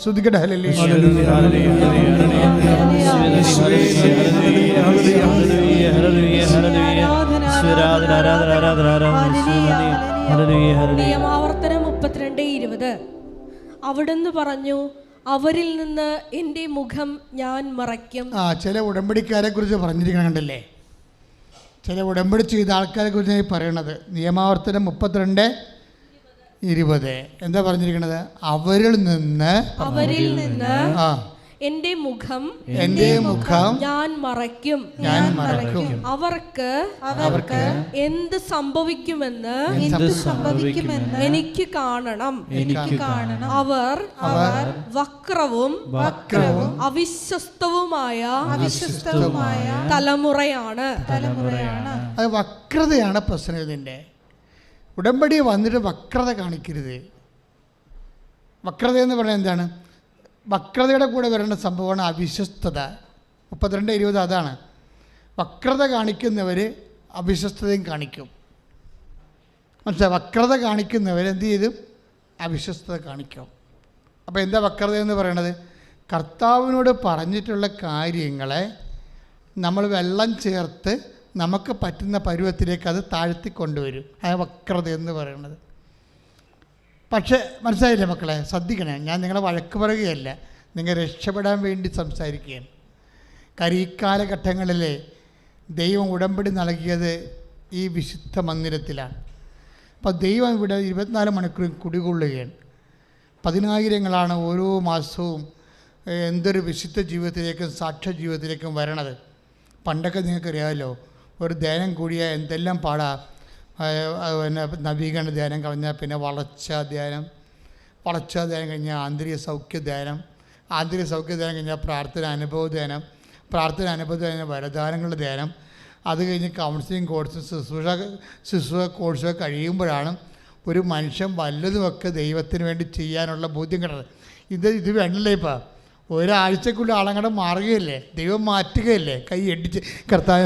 ശ്രുതിക്കട്ടെ. നിയമാവർത്തനം 32:20. അവിടുന്ന് പറഞ്ഞു, അവരിൽ നിന്ന് എൻ്റെ മുഖം ഞാൻ മറയ്ക്കും. ചില ഉടമ്പടിക്കാരെ കുറിച്ച് പറഞ്ഞിരിക്കണം, കണ്ടല്ലേ? ചില ഉടമ്പടി ചെയ്ത ആൾക്കാരെ കുറിച്ച് പറയണത്. നിയമാവർത്തനം 32:20 എന്താ പറഞ്ഞിരിക്കണത്? അവരിൽ നിന്ന് എൻ്റെ മുഖം ഞാൻ മറയ്ക്കും. അവർക്ക് എന്ത് സംഭവിക്കുമെന്ന് എനിക്ക് കാണണം. അവർ വക്രവും അവിശ്വസ്തവുമായ തലമുറയാണ്. അത് വക്രതയാണ് പ്രശ്നം. ഇതിൻ്റെ ഉടമ്പടി വന്നിട്ട് വക്രത കാണിക്കരുത്. വക്രത എന്ന് പറഞ്ഞാൽ എന്താണ്? വക്രതയുടെ കൂടെ വരേണ്ട സംഭവമാണ് അവിശ്വസ്തത. 32:20 അതാണ്. വക്രത കാണിക്കുന്നവർ അവിശ്വസ്തതയും കാണിക്കും. മനസ്സിലായി? വക്രത കാണിക്കുന്നവർ എന്ത് ചെയ്തും അവിശ്വസ്തത കാണിക്കും. അപ്പോൾ എന്താ വക്രത എന്ന് പറയണത്? കർത്താവിനോട് പറഞ്ഞിട്ടുള്ള കാര്യങ്ങളെ നമ്മൾ വെള്ളം ചേർത്ത് നമുക്ക് പറ്റുന്ന പരുവത്തിലേക്ക് അത് താഴ്ത്തി കൊണ്ടുവരും. ആ വക്രത എന്ന് പറയുന്നത്. പക്ഷേ മനസ്സിലായില്ലേ മക്കളെ? ശ്രദ്ധിക്കണേ, ഞാൻ നിങ്ങളെ വഴക്ക് പറയുകയല്ല, നിങ്ങൾ രക്ഷപ്പെടാൻ വേണ്ടി സംസാരിക്കുകയാണ്. കാര്യം ഈ കാലഘട്ടങ്ങളിൽ ദൈവം ഉടമ്പടി നൽകിയത് ഈ വിശുദ്ധ മന്ദിരത്തിലാണ്. അപ്പോൾ ദൈവം ഇവിടെ 24 മണിക്കൂറും കുടികൊള്ളുകയാണ്. 10,000-ങ്ങളാണ് ഓരോ മാസവും എന്തൊരു വിശുദ്ധ ജീവിതത്തിലേക്കും സാക്ഷ്യ ജീവിതത്തിലേക്കും വരണത്. പണ്ടൊക്കെ നിങ്ങൾക്കറിയാമല്ലോ, ഒരു ധ്യാനം കൂടിയാൽ എന്തെല്ലാം പാടാ. പിന്നെ നവീകരണ ധ്യാനം കഴിഞ്ഞാൽ പിന്നെ വളർച്ചാ ധ്യാനം കഴിഞ്ഞാൽ ആന്തരിക സൗഖ്യ ധ്യാനം കഴിഞ്ഞാൽ പ്രാർത്ഥന അനുഭവ ധ്യാനം വരദാനങ്ങളുടെ ധ്യാനം, അത് കഴിഞ്ഞ് കൗൺസിലിംഗ് കോഴ്സ് ശുശ്രൂഷ കോഴ്സ് കഴിയുമ്പോഴാണ് ഒരു മനുഷ്യൻ വല്ലതുമൊക്കെ ദൈവത്തിന് വേണ്ടി ചെയ്യാനുള്ള ബോധ്യം കിട്ടുന്നത്. ഇത് വേണ്ടല്ലേ? ഇപ്പം ഒരാഴ്ചക്കുള്ള ആളങ്ങടെ മാറുകയല്ലേ, ദൈവം മാറ്റുകയല്ലേ. കൈ അടിച്ച് കർത്താവ്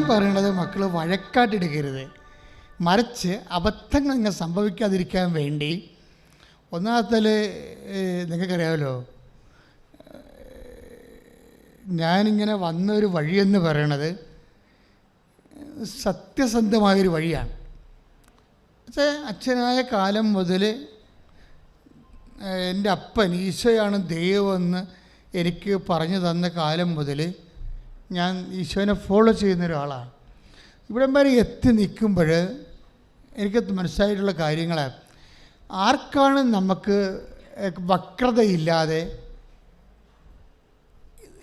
പറയണത് മക്കൾ വഴക്കാട്ടെടുക്കരുത്. മറിച്ച് അബദ്ധങ്ങൾ നിങ്ങൾ സംഭവിക്കാതിരിക്കാൻ വേണ്ടി ഒന്നാമത്തേൽ നിങ്ങൾക്കറിയാമല്ലോ, ഞാനിങ്ങനെ വന്നൊരു വഴിയെന്ന് പറയണത് സത്യസന്ധമായൊരു വഴിയാണ്. പക്ഷേ അച്ഛനായ കാലം മുതൽ എൻ്റെ അപ്പൻ ഈശോയാണ് ദൈവമെന്ന് എനിക്ക് പറഞ്ഞു തന്ന കാലം മുതൽ ഞാൻ ഈശോനെ ഫോളോ ചെയ്യുന്ന ഒരാളാണ്. ഇവിടം വരെ എത്തി നിൽക്കുമ്പോൾ എനിക്ക് മനസ്സിലായിട്ടുള്ള കാര്യങ്ങൾ, ആർക്കാണ് നമുക്ക് വക്രതയില്ലാതെ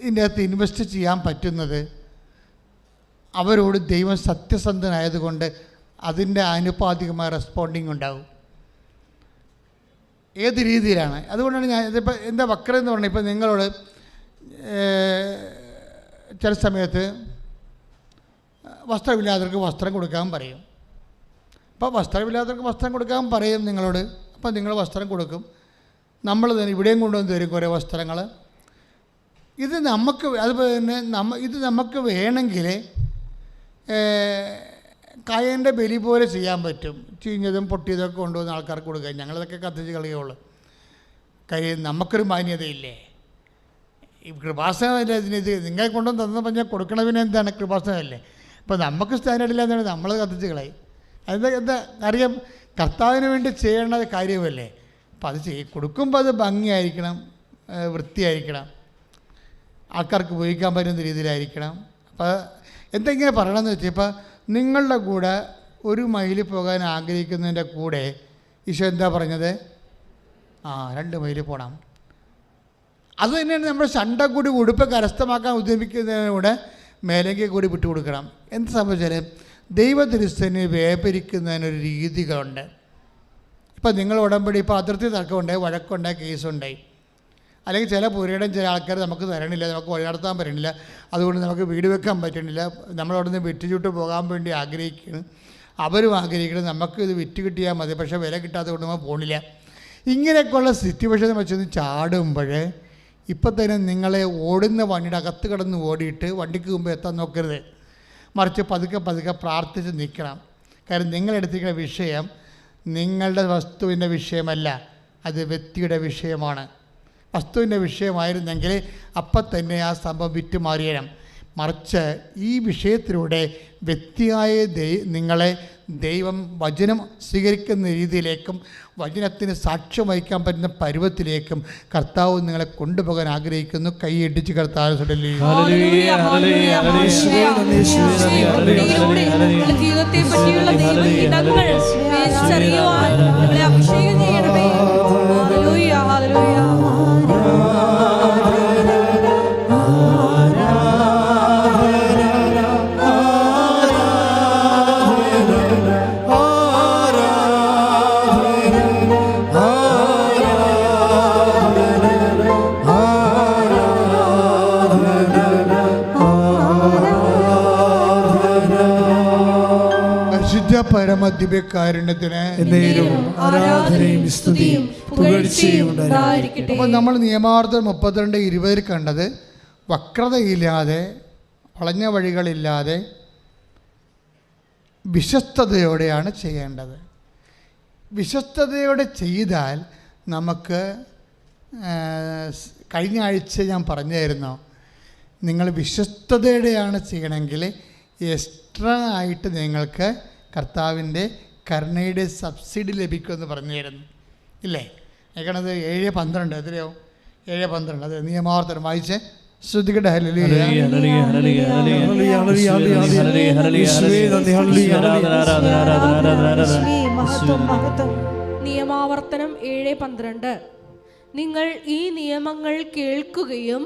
ഇതിൻ്റെ അകത്ത് ഇൻവെസ്റ്റ് ചെയ്യാൻ പറ്റുന്നത്, അവരോട് ദൈവം സത്യസന്ധനായതുകൊണ്ട് അതിൻ്റെ ആനുപാതികമായ റെസ്പോണ്ടിങ് ഉണ്ടാകും. ഏത് രീതിയിലാണ്? അതുകൊണ്ടാണ് ഞാൻ ഇതിപ്പോൾ എന്താ വക്രം എന്ന് പറഞ്ഞാൽ, ഇപ്പം നിങ്ങളോട് ചില സമയത്ത് വസ്ത്രമില്ലാത്തവർക്ക് വസ്ത്രം കൊടുക്കാൻ പറയും. അപ്പോൾ വസ്ത്രമില്ലാത്തവർക്ക് വസ്ത്രം കൊടുക്കാൻ പറയും നിങ്ങളോട്. അപ്പോൾ നിങ്ങൾ വസ്ത്രം കൊടുക്കും. നമ്മൾ തന്നെ ഇവിടെയും കൊണ്ടുവന്ന് തരും കുറേ വസ്ത്രങ്ങൾ. ഇത് നമുക്ക് അതുപോലെ തന്നെ ഇത് നമുക്ക് വേണമെങ്കിൽ കായൻ്റെ ബലി പോലെ ചെയ്യാൻ പറ്റും. ചീഞ്ഞതും പൊട്ടിയതൊക്കെ കൊണ്ടുവന്ന് ആൾക്കാർക്ക് കൊടുക്കുക. ഞങ്ങളിതൊക്കെ കത്തിച്ച് കളയുള്ളൂ. കാര്യം നമുക്കൊരു മാന്യതയില്ലേ? ഈ കൃപാസനമല്ലേ ഇതിനിത് നിങ്ങളെ കൊണ്ടുവന്ന് തന്നു പറഞ്ഞാൽ കൊടുക്കണതിന് എന്താണ്? കൃപാസനമല്ലേ? ഇപ്പോൾ നമുക്ക് സ്റ്റാൻഡേർഡില്ല എന്നാണ് നമ്മൾ കത്തിച്ച് കളയും. എന്താ അറിയാം, കർത്താവിന് വേണ്ടി ചെയ്യേണ്ട കാര്യമല്ലേ. അപ്പോൾ അത് കൊടുക്കുമ്പോൾ അത് ഭംഗിയായിരിക്കണം, വൃത്തിയായിരിക്കണം, ആൾക്കാർക്ക് ഉപയോഗിക്കാൻ പറ്റുന്ന രീതിയിലായിരിക്കണം. അപ്പോൾ എന്തെങ്കിലും പറയണമെന്ന് വെച്ചാൽ, ഇപ്പോൾ നിങ്ങളുടെ കൂടെ 1 മൈൽ പോകാൻ ആഗ്രഹിക്കുന്നതിൻ്റെ കൂടെ ഈശോ എന്താ പറഞ്ഞത്? 2 മൈൽ പോകണം. അത് തന്നെയാണ് നമ്മൾ ശണ്ട കൂടി ഉടുപ്പ് കരസ്ഥമാക്കാൻ ഉദ്യമിക്കുന്നതിനൂടെ മേലേക്ക് കൂടി വിട്ടുകൊടുക്കണം. എന്ത് സംഭവിച്ചാൽ ദൈവത്തിരുസ്ഥനെ വ്യാപരിക്കുന്നതിനൊരു രീതികളുണ്ട്. ഇപ്പം നിങ്ങൾ ഉടമ്പടി ഇപ്പോൾ അതിർത്തി തർക്കമുണ്ടായി, വഴക്കുണ്ടായി, കേസുണ്ടായി, അല്ലെങ്കിൽ ചില പുരയിടം ചില ആൾക്കാർ നമുക്ക് തരണില്ല, നമുക്ക് വഴി നടത്താൻ പറ്റണില്ല, അതുകൊണ്ട് നമുക്ക് വീട് വെക്കാൻ പറ്റണില്ല, നമ്മളവിടെ നിന്ന് വിറ്റുചുട്ട് പോകാൻ വേണ്ടി ആഗ്രഹിക്കുന്നു, അവരും ആഗ്രഹിക്കണം നമുക്ക് ഇത് വിറ്റ് കിട്ടിയാൽ മതി, പക്ഷേ വില കിട്ടാത്തത് കൊണ്ട് നമ്മൾ പോണില്ല. ഇങ്ങനെയൊക്കെയുള്ള സിറ്റുവേഷൻ വെച്ചൊന്ന് ചാടുമ്പോൾ ഇപ്പം തന്നെ നിങ്ങളെ ഓടുന്ന വണ്ടിയുടെ അകത്ത് കിടന്ന് ഓടിയിട്ട് വണ്ടിക്ക് മുമ്പ് എത്താൻ നോക്കരുത്, മറിച്ച് പതുക്കെ പതുക്കെ പ്രാർത്ഥിച്ച് നിൽക്കണം. കാരണം നിങ്ങളെടുത്തിരിക്കുന്ന വിഷയം നിങ്ങളുടെ വസ്തുവിൻ്റെ വിഷയമല്ല, അത് വ്യക്തിയുടെ വിഷയമാണ്. വസ്തുവിൻ്റെ വിഷയമായിരുന്നെങ്കിൽ അപ്പം തന്നെ ആ സംഭവം വിറ്റുമാറിയണം. മറിച്ച് ഈ വിഷയത്തിലൂടെ വ്യക്തിയായ നിങ്ങളെ ദൈവം വചനം സ്വീകരിക്കുന്ന രീതിയിലേക്കും വചനത്തിന് സാക്ഷ്യം വഹിക്കാൻ പറ്റുന്ന പരുവത്തിലേക്കും കർത്താവ് നിങ്ങളെ കൊണ്ടുപോകാൻ ആഗ്രഹിക്കുന്നു. കൈയടിച്ച് കർത്താവ് ജീവിതത്തെ പറ്റിയുള്ള ദൈവഹിതങ്ങൾ തിരിച്ചറിയുവാൻ നമ്മളെ അഭിഷേകം ചെയ്യണമേ. Hallelujah, hallelujah. പരമദിവ്യകാരുണ്യത്തിന് അപ്പോൾ നമ്മൾ നിയമാവർത്തനം 32:20 കണ്ടത് വക്രതയില്ലാതെ, വളഞ്ഞ വഴികളില്ലാതെ വിശ്വസ്തയോടെയാണ് ചെയ്യേണ്ടത്. വിശ്വസ്തയോടെ ചെയ്താൽ നമുക്ക് കഴിഞ്ഞ ആഴ്ച ഞാൻ പറഞ്ഞായിരുന്നു, നിങ്ങൾ വിശ്വസ്തയോടെയാണ് ചെയ്യണമെങ്കിൽ എക്സ്ട്രാ ആയിട്ട് നിങ്ങൾക്ക് കർത്താവിൻ്റെ കരുണയുടെ സബ്സിഡി ലഭിക്കുമെന്ന് പറഞ്ഞിരുന്നു ഇല്ലേ? ഏക്കണത് 7:12 എത്രയോ 7:12 അത് നിയമാവർത്തനം വായിച്ച് ശ്രദ്ധിക്കട്ടെ. നിയമാവർത്തനം 7:12 നിങ്ങൾ ഈ നിയമങ്ങൾ കേൾക്കുകയും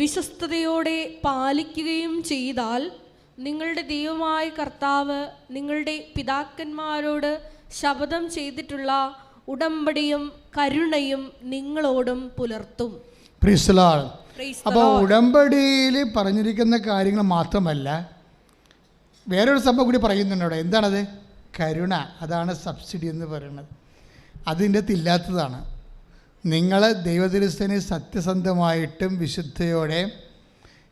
വിശ്വസ്തയോടെ പാലിക്കുകയും ചെയ്താൽ നിങ്ങളുടെ ദൈവമായ കർത്താവ് നിങ്ങളുടെ പിതാക്കന്മാരോട് ശപഥം ചെയ്തിട്ടുള്ള ഉടമ്പടിയും കരുണയും നിങ്ങളോടും പുലർത്തും. അപ്പോൾ ഉടമ്പടിയിൽ പറഞ്ഞിരിക്കുന്ന കാര്യങ്ങൾ മാത്രമല്ല, വേറൊരു സംഭവം കൂടി പറയുന്നുണ്ട് അവിടെ. എന്താണത്? കരുണ. അതാണ് സബ്സിഡി എന്ന് പറയുന്നത്. അതിൻ്റെ ഇല്ലാത്തതാണ്. നിങ്ങൾ ദൈവദൃശ്യന് സത്യസന്ധമായിട്ടും വിശുദ്ധയോടെ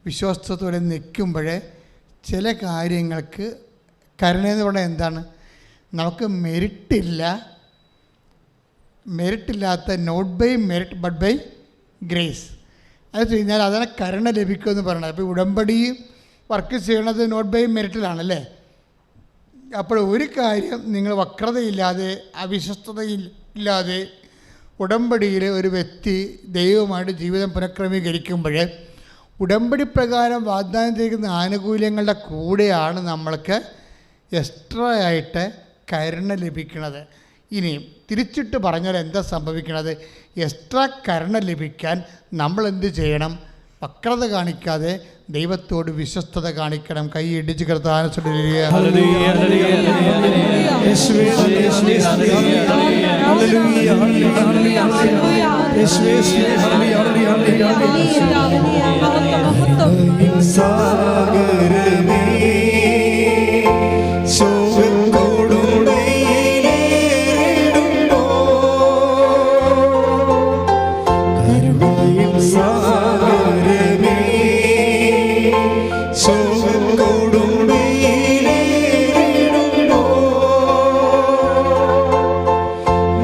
വിശ്വാസത്തോടെ നിൽക്കുമ്പോൾ ചില കാര്യങ്ങൾക്ക് കരുണ എന്ന് പറഞ്ഞാൽ എന്താണ്? നമുക്ക് മെറിറ്റില്ലാത്ത not by merit but by grace. അത് വെച്ച് കഴിഞ്ഞാൽ അതാണ് കരുണ ലഭിക്കുമെന്ന് പറയുന്നത്. അപ്പോൾ ഉടമ്പടി വർക്ക് ചെയ്യണത് നോട്ട് ബൈ മെറിറ്റിലാണല്ലേ. അപ്പോൾ ഒരു കാര്യം നിങ്ങൾ വക്രതയില്ലാതെ അവിശ്വസ്തതയില്ലാതെ ഉടമ്പടിയിൽ ഒരു വ്യക്തി ദൈവമായിട്ട് ജീവിതം പുനഃക്രമീകരിക്കുമ്പോൾ ഉടമ്പടി പ്രകാരം വാഗ്ദാനം ചെയ്യുന്ന ആനുകൂല്യങ്ങളുടെ കൂടെയാണ് നമ്മൾക്ക് എക്സ്ട്രാ ആയിട്ട് കരുണ ലഭിക്കുന്നത്. ഇനി തിരിച്ചിട്ട് പറഞ്ഞാൽ എന്താ സംഭവിക്കുന്നത്? എക്സ്ട്രാ കരുണ ലഭിക്കാൻ നമ്മൾ എന്ത് ചെയ്യണം? വക്രത കാണിക്കാതെ ദൈവത്തോട് വിശ്വസ്തത കാണിക്കണം. കൈ ഇടിച്ച് കർത്താൻ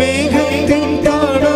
മേഘത്തിൻ താണ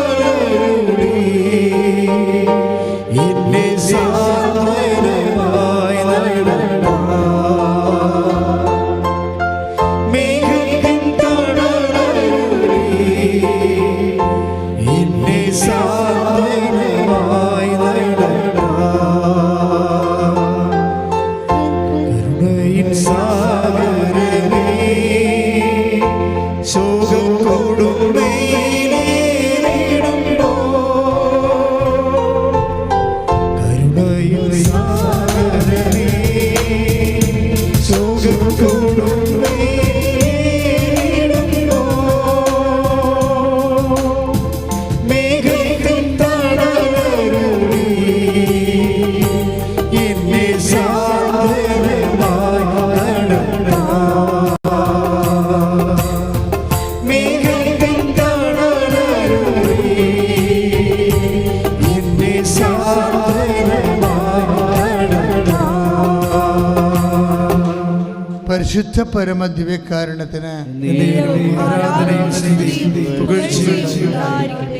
പരിശുദ്ധ പരമ ദിവ്യകാരുണ്യത്തിന്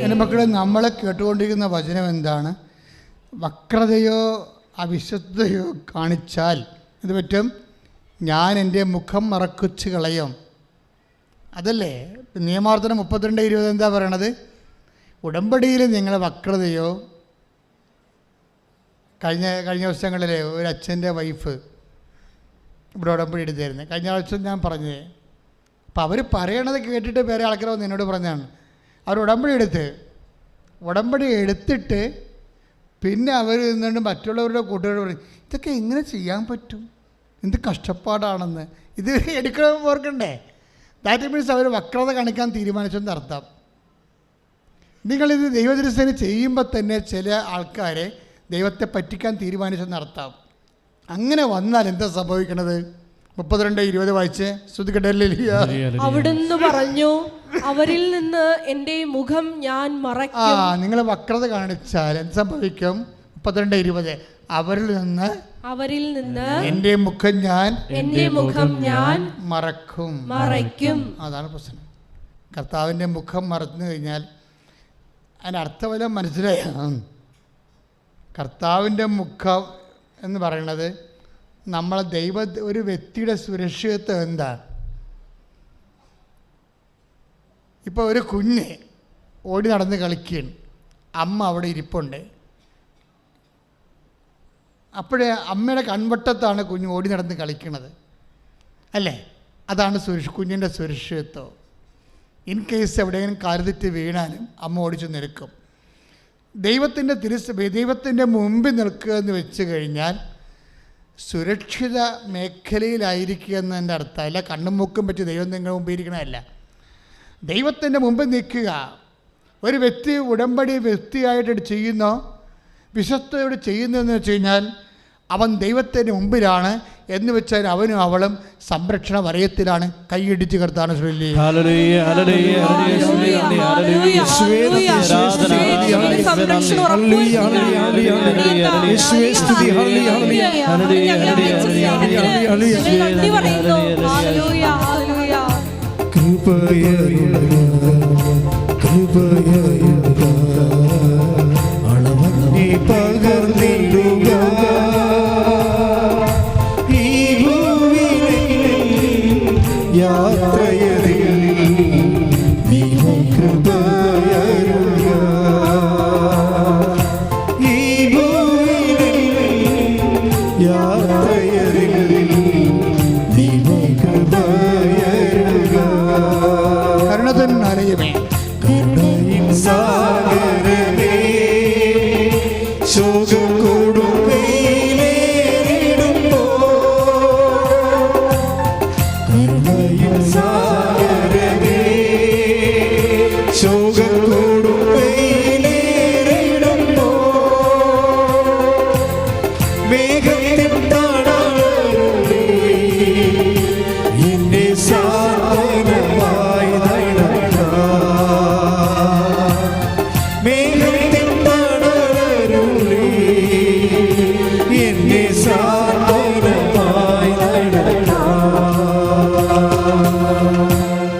എൻ്റെ മക്കളെ, നമ്മളെ കേട്ടുകൊണ്ടിരിക്കുന്ന വചനം എന്താണ്? വക്രതയോ അവിശുദ്ധതയോ കാണിച്ചാൽ ഇത് പറ്റും, ഞാൻ എൻ്റെ മുഖം മറക്കുച്ച് കളയും. അതല്ലേ നിയമാവർത്തനം 32:20 എന്താ പറയണത്? ഉടമ്പടിയിൽ നിങ്ങൾ വക്രതയോ, കഴിഞ്ഞ ദിവസങ്ങളിൽ ഒരു അച്ഛൻ്റെ വൈഫ് ഇവിടെ ഉടമ്പടി എടുത്തായിരുന്നു. കഴിഞ്ഞ ആഴ്ച ഞാൻ പറഞ്ഞത്. അപ്പം അവർ പറയണത് കേട്ടിട്ട് വേറെ ആൾക്കാർ വന്ന് എന്നോട് പറഞ്ഞാണ്, അവർ ഉടമ്പടി എടുത്തിട്ട് പിന്നെ അവർ നിന്നുകൊണ്ട് മറ്റുള്ളവരുടെ കൂട്ടുകാർ പറയും, ഇതൊക്കെ എങ്ങനെ ചെയ്യാൻ പറ്റും, എന്ത് കഷ്ടപ്പാടാണെന്ന്. ഇത് എടുക്കണമെന്ന് ഓർക്കണ്ടേ? ദാറ്റ് മീൻസ് അവർ വക്രത കാണിക്കാൻ തീരുമാനിച്ചെന്ന് അർത്ഥം. നിങ്ങളിത് ദൈവദൃശ്യന് ചെയ്യുമ്പോൾ തന്നെ ചില ആൾക്കാരെ ദൈവത്തെ പറ്റിക്കാൻ തീരുമാനിച്ചെന്നർത്ഥം. അങ്ങനെ വന്നാൽ എന്താ സംഭവിക്കണത്? 32:20 വായിച്ച് ശ്രുതിക്കട്ടെ. അവിടുന്ന് പറഞ്ഞു, അവരിൽ നിന്ന് എൻ്റെ മുഖം ഞാൻ മറയ്ക്കും. നിങ്ങൾ വക്രത കാണിച്ചാൽ എന്ത് സംഭവിക്കും? 32:20 അവരിൽ നിന്ന് എൻ്റെ മുഖം ഞാൻ മറയ്ക്കും. അതാണ് പ്രശ്നം. കർത്താവിൻ്റെ മുഖം മറന്നു കഴിഞ്ഞാൽ അതിൻ്റെ അർത്ഥമെല്ലാം മനസ്സിലായ. കർത്താവിൻ്റെ മുഖം എന്ന് പറയുന്നത് നമ്മളെ ഒരു വ്യക്തിയുടെ സുരക്ഷിതത്വം എന്താണ്? ഇപ്പോൾ ഒരു കുഞ്ഞ് ഓടി നടന്ന് കളിക്കുകയാണ്, അമ്മ അവിടെ ഇരിപ്പുണ്ട്. അപ്പോഴേ അമ്മയുടെ കൺവട്ടത്താണ് കുഞ്ഞ് ഓടി നടന്ന് കളിക്കുന്നത്, അല്ലേ? അതാണ് കുഞ്ഞിൻ്റെ സുരക്ഷിതത്വം. ഇൻ കേസ് എവിടെയെങ്കിലും കാലുതെറ്റി വീണാലും അമ്മ ഓടിച്ചു നിൽക്കും. ദൈവത്തിൻ്റെ മുമ്പിൽ നിൽക്കുക എന്ന് വെച്ച് കഴിഞ്ഞാൽ സുരക്ഷിത മേഖലയിലായിരിക്കുക എന്നതിൻ്റെ അർത്ഥമല്ല. കണ്ണും മൂക്കും പറ്റി ദൈവം നിങ്ങളുടെ മുമ്പിൽ ഇരിക്കണമല്ല. ദൈവത്തിൻ്റെ മുമ്പിൽ നിൽക്കുക. ഒരു വ്യക്തി ഉടമ്പടി വ്യക്തിയായിട്ട് ചെയ്യുന്നോ വിശ്വസ്തയോട് ചെയ്യുന്നതെന്ന് വെച്ച് കഴിഞ്ഞാൽ അവൻ ദൈവത്തിൻ്റെ മുമ്പിലാണ് എന്ന് വെച്ചാൽ അവനും അവളും സംരക്ഷണ വലയത്തിലാണ്. കൈയിടിച്ച് കർത്താണ് ശ്രീ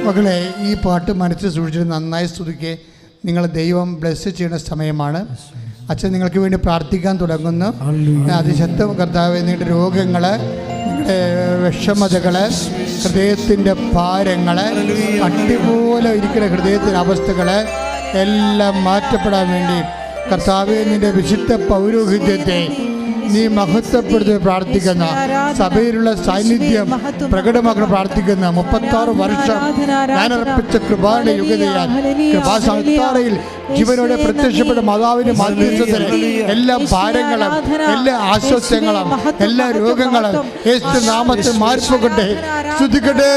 മക്കളെ, ഈ പാട്ട് മനസ്സിൽ സൂക്ഷിച്ചിട്ട് നന്നായി സ്തുതിക്ക്. നിങ്ങൾ ദൈവം ബ്ലെസ് ചെയ്യുന്ന സമയമാണ്. അച്ഛൻ നിങ്ങൾക്ക് വേണ്ടി പ്രാർത്ഥിക്കാൻ തുടങ്ങുന്നു. അതിശക്തം കർത്താവേ, നിങ്ങളുടെ രോഗങ്ങൾ, നിങ്ങളുടെ വിഷമതകൾ, ഹൃദയത്തിൻ്റെ ഭാരങ്ങൾ, അടിപോലെ ഇരിക്കുന്ന ഹൃദയത്തിൻ്റെ അവസ്ഥകൾ എല്ലാം മാറ്റപ്പെടാൻ വേണ്ടി കർത്താവേ, നിൻ്റെ വിശുദ്ധ പൗരോഹിത്യത്തെ നീ മഹത്വപ്പെടുത്തി പ്രാർത്ഥിക്കുന്ന, സഭയിലുള്ള സാന്നിധ്യം പ്രകടമാക്കണം പ്രാർത്ഥിക്കുന്ന 36 വർഷം ഞാൻ അർപ്പിച്ച കൃപായുടെ യുഗതയാൽ കൃപാസാൽത്താരയിൽ ജീവനോടെ പ്രത്യക്ഷപ്പെട്ട മാതാവിന്റെ മാധ്യസ്ഥത്തിന് എല്ലാ ഭാരങ്ങളും, എല്ലാ ആശ്വാസങ്ങളും, എല്ലാ രോഗങ്ങളും യേശു നാമത്തിൽ മാറിപ്പോകട്ടെ. സ്തുതിക്കട്ടെ.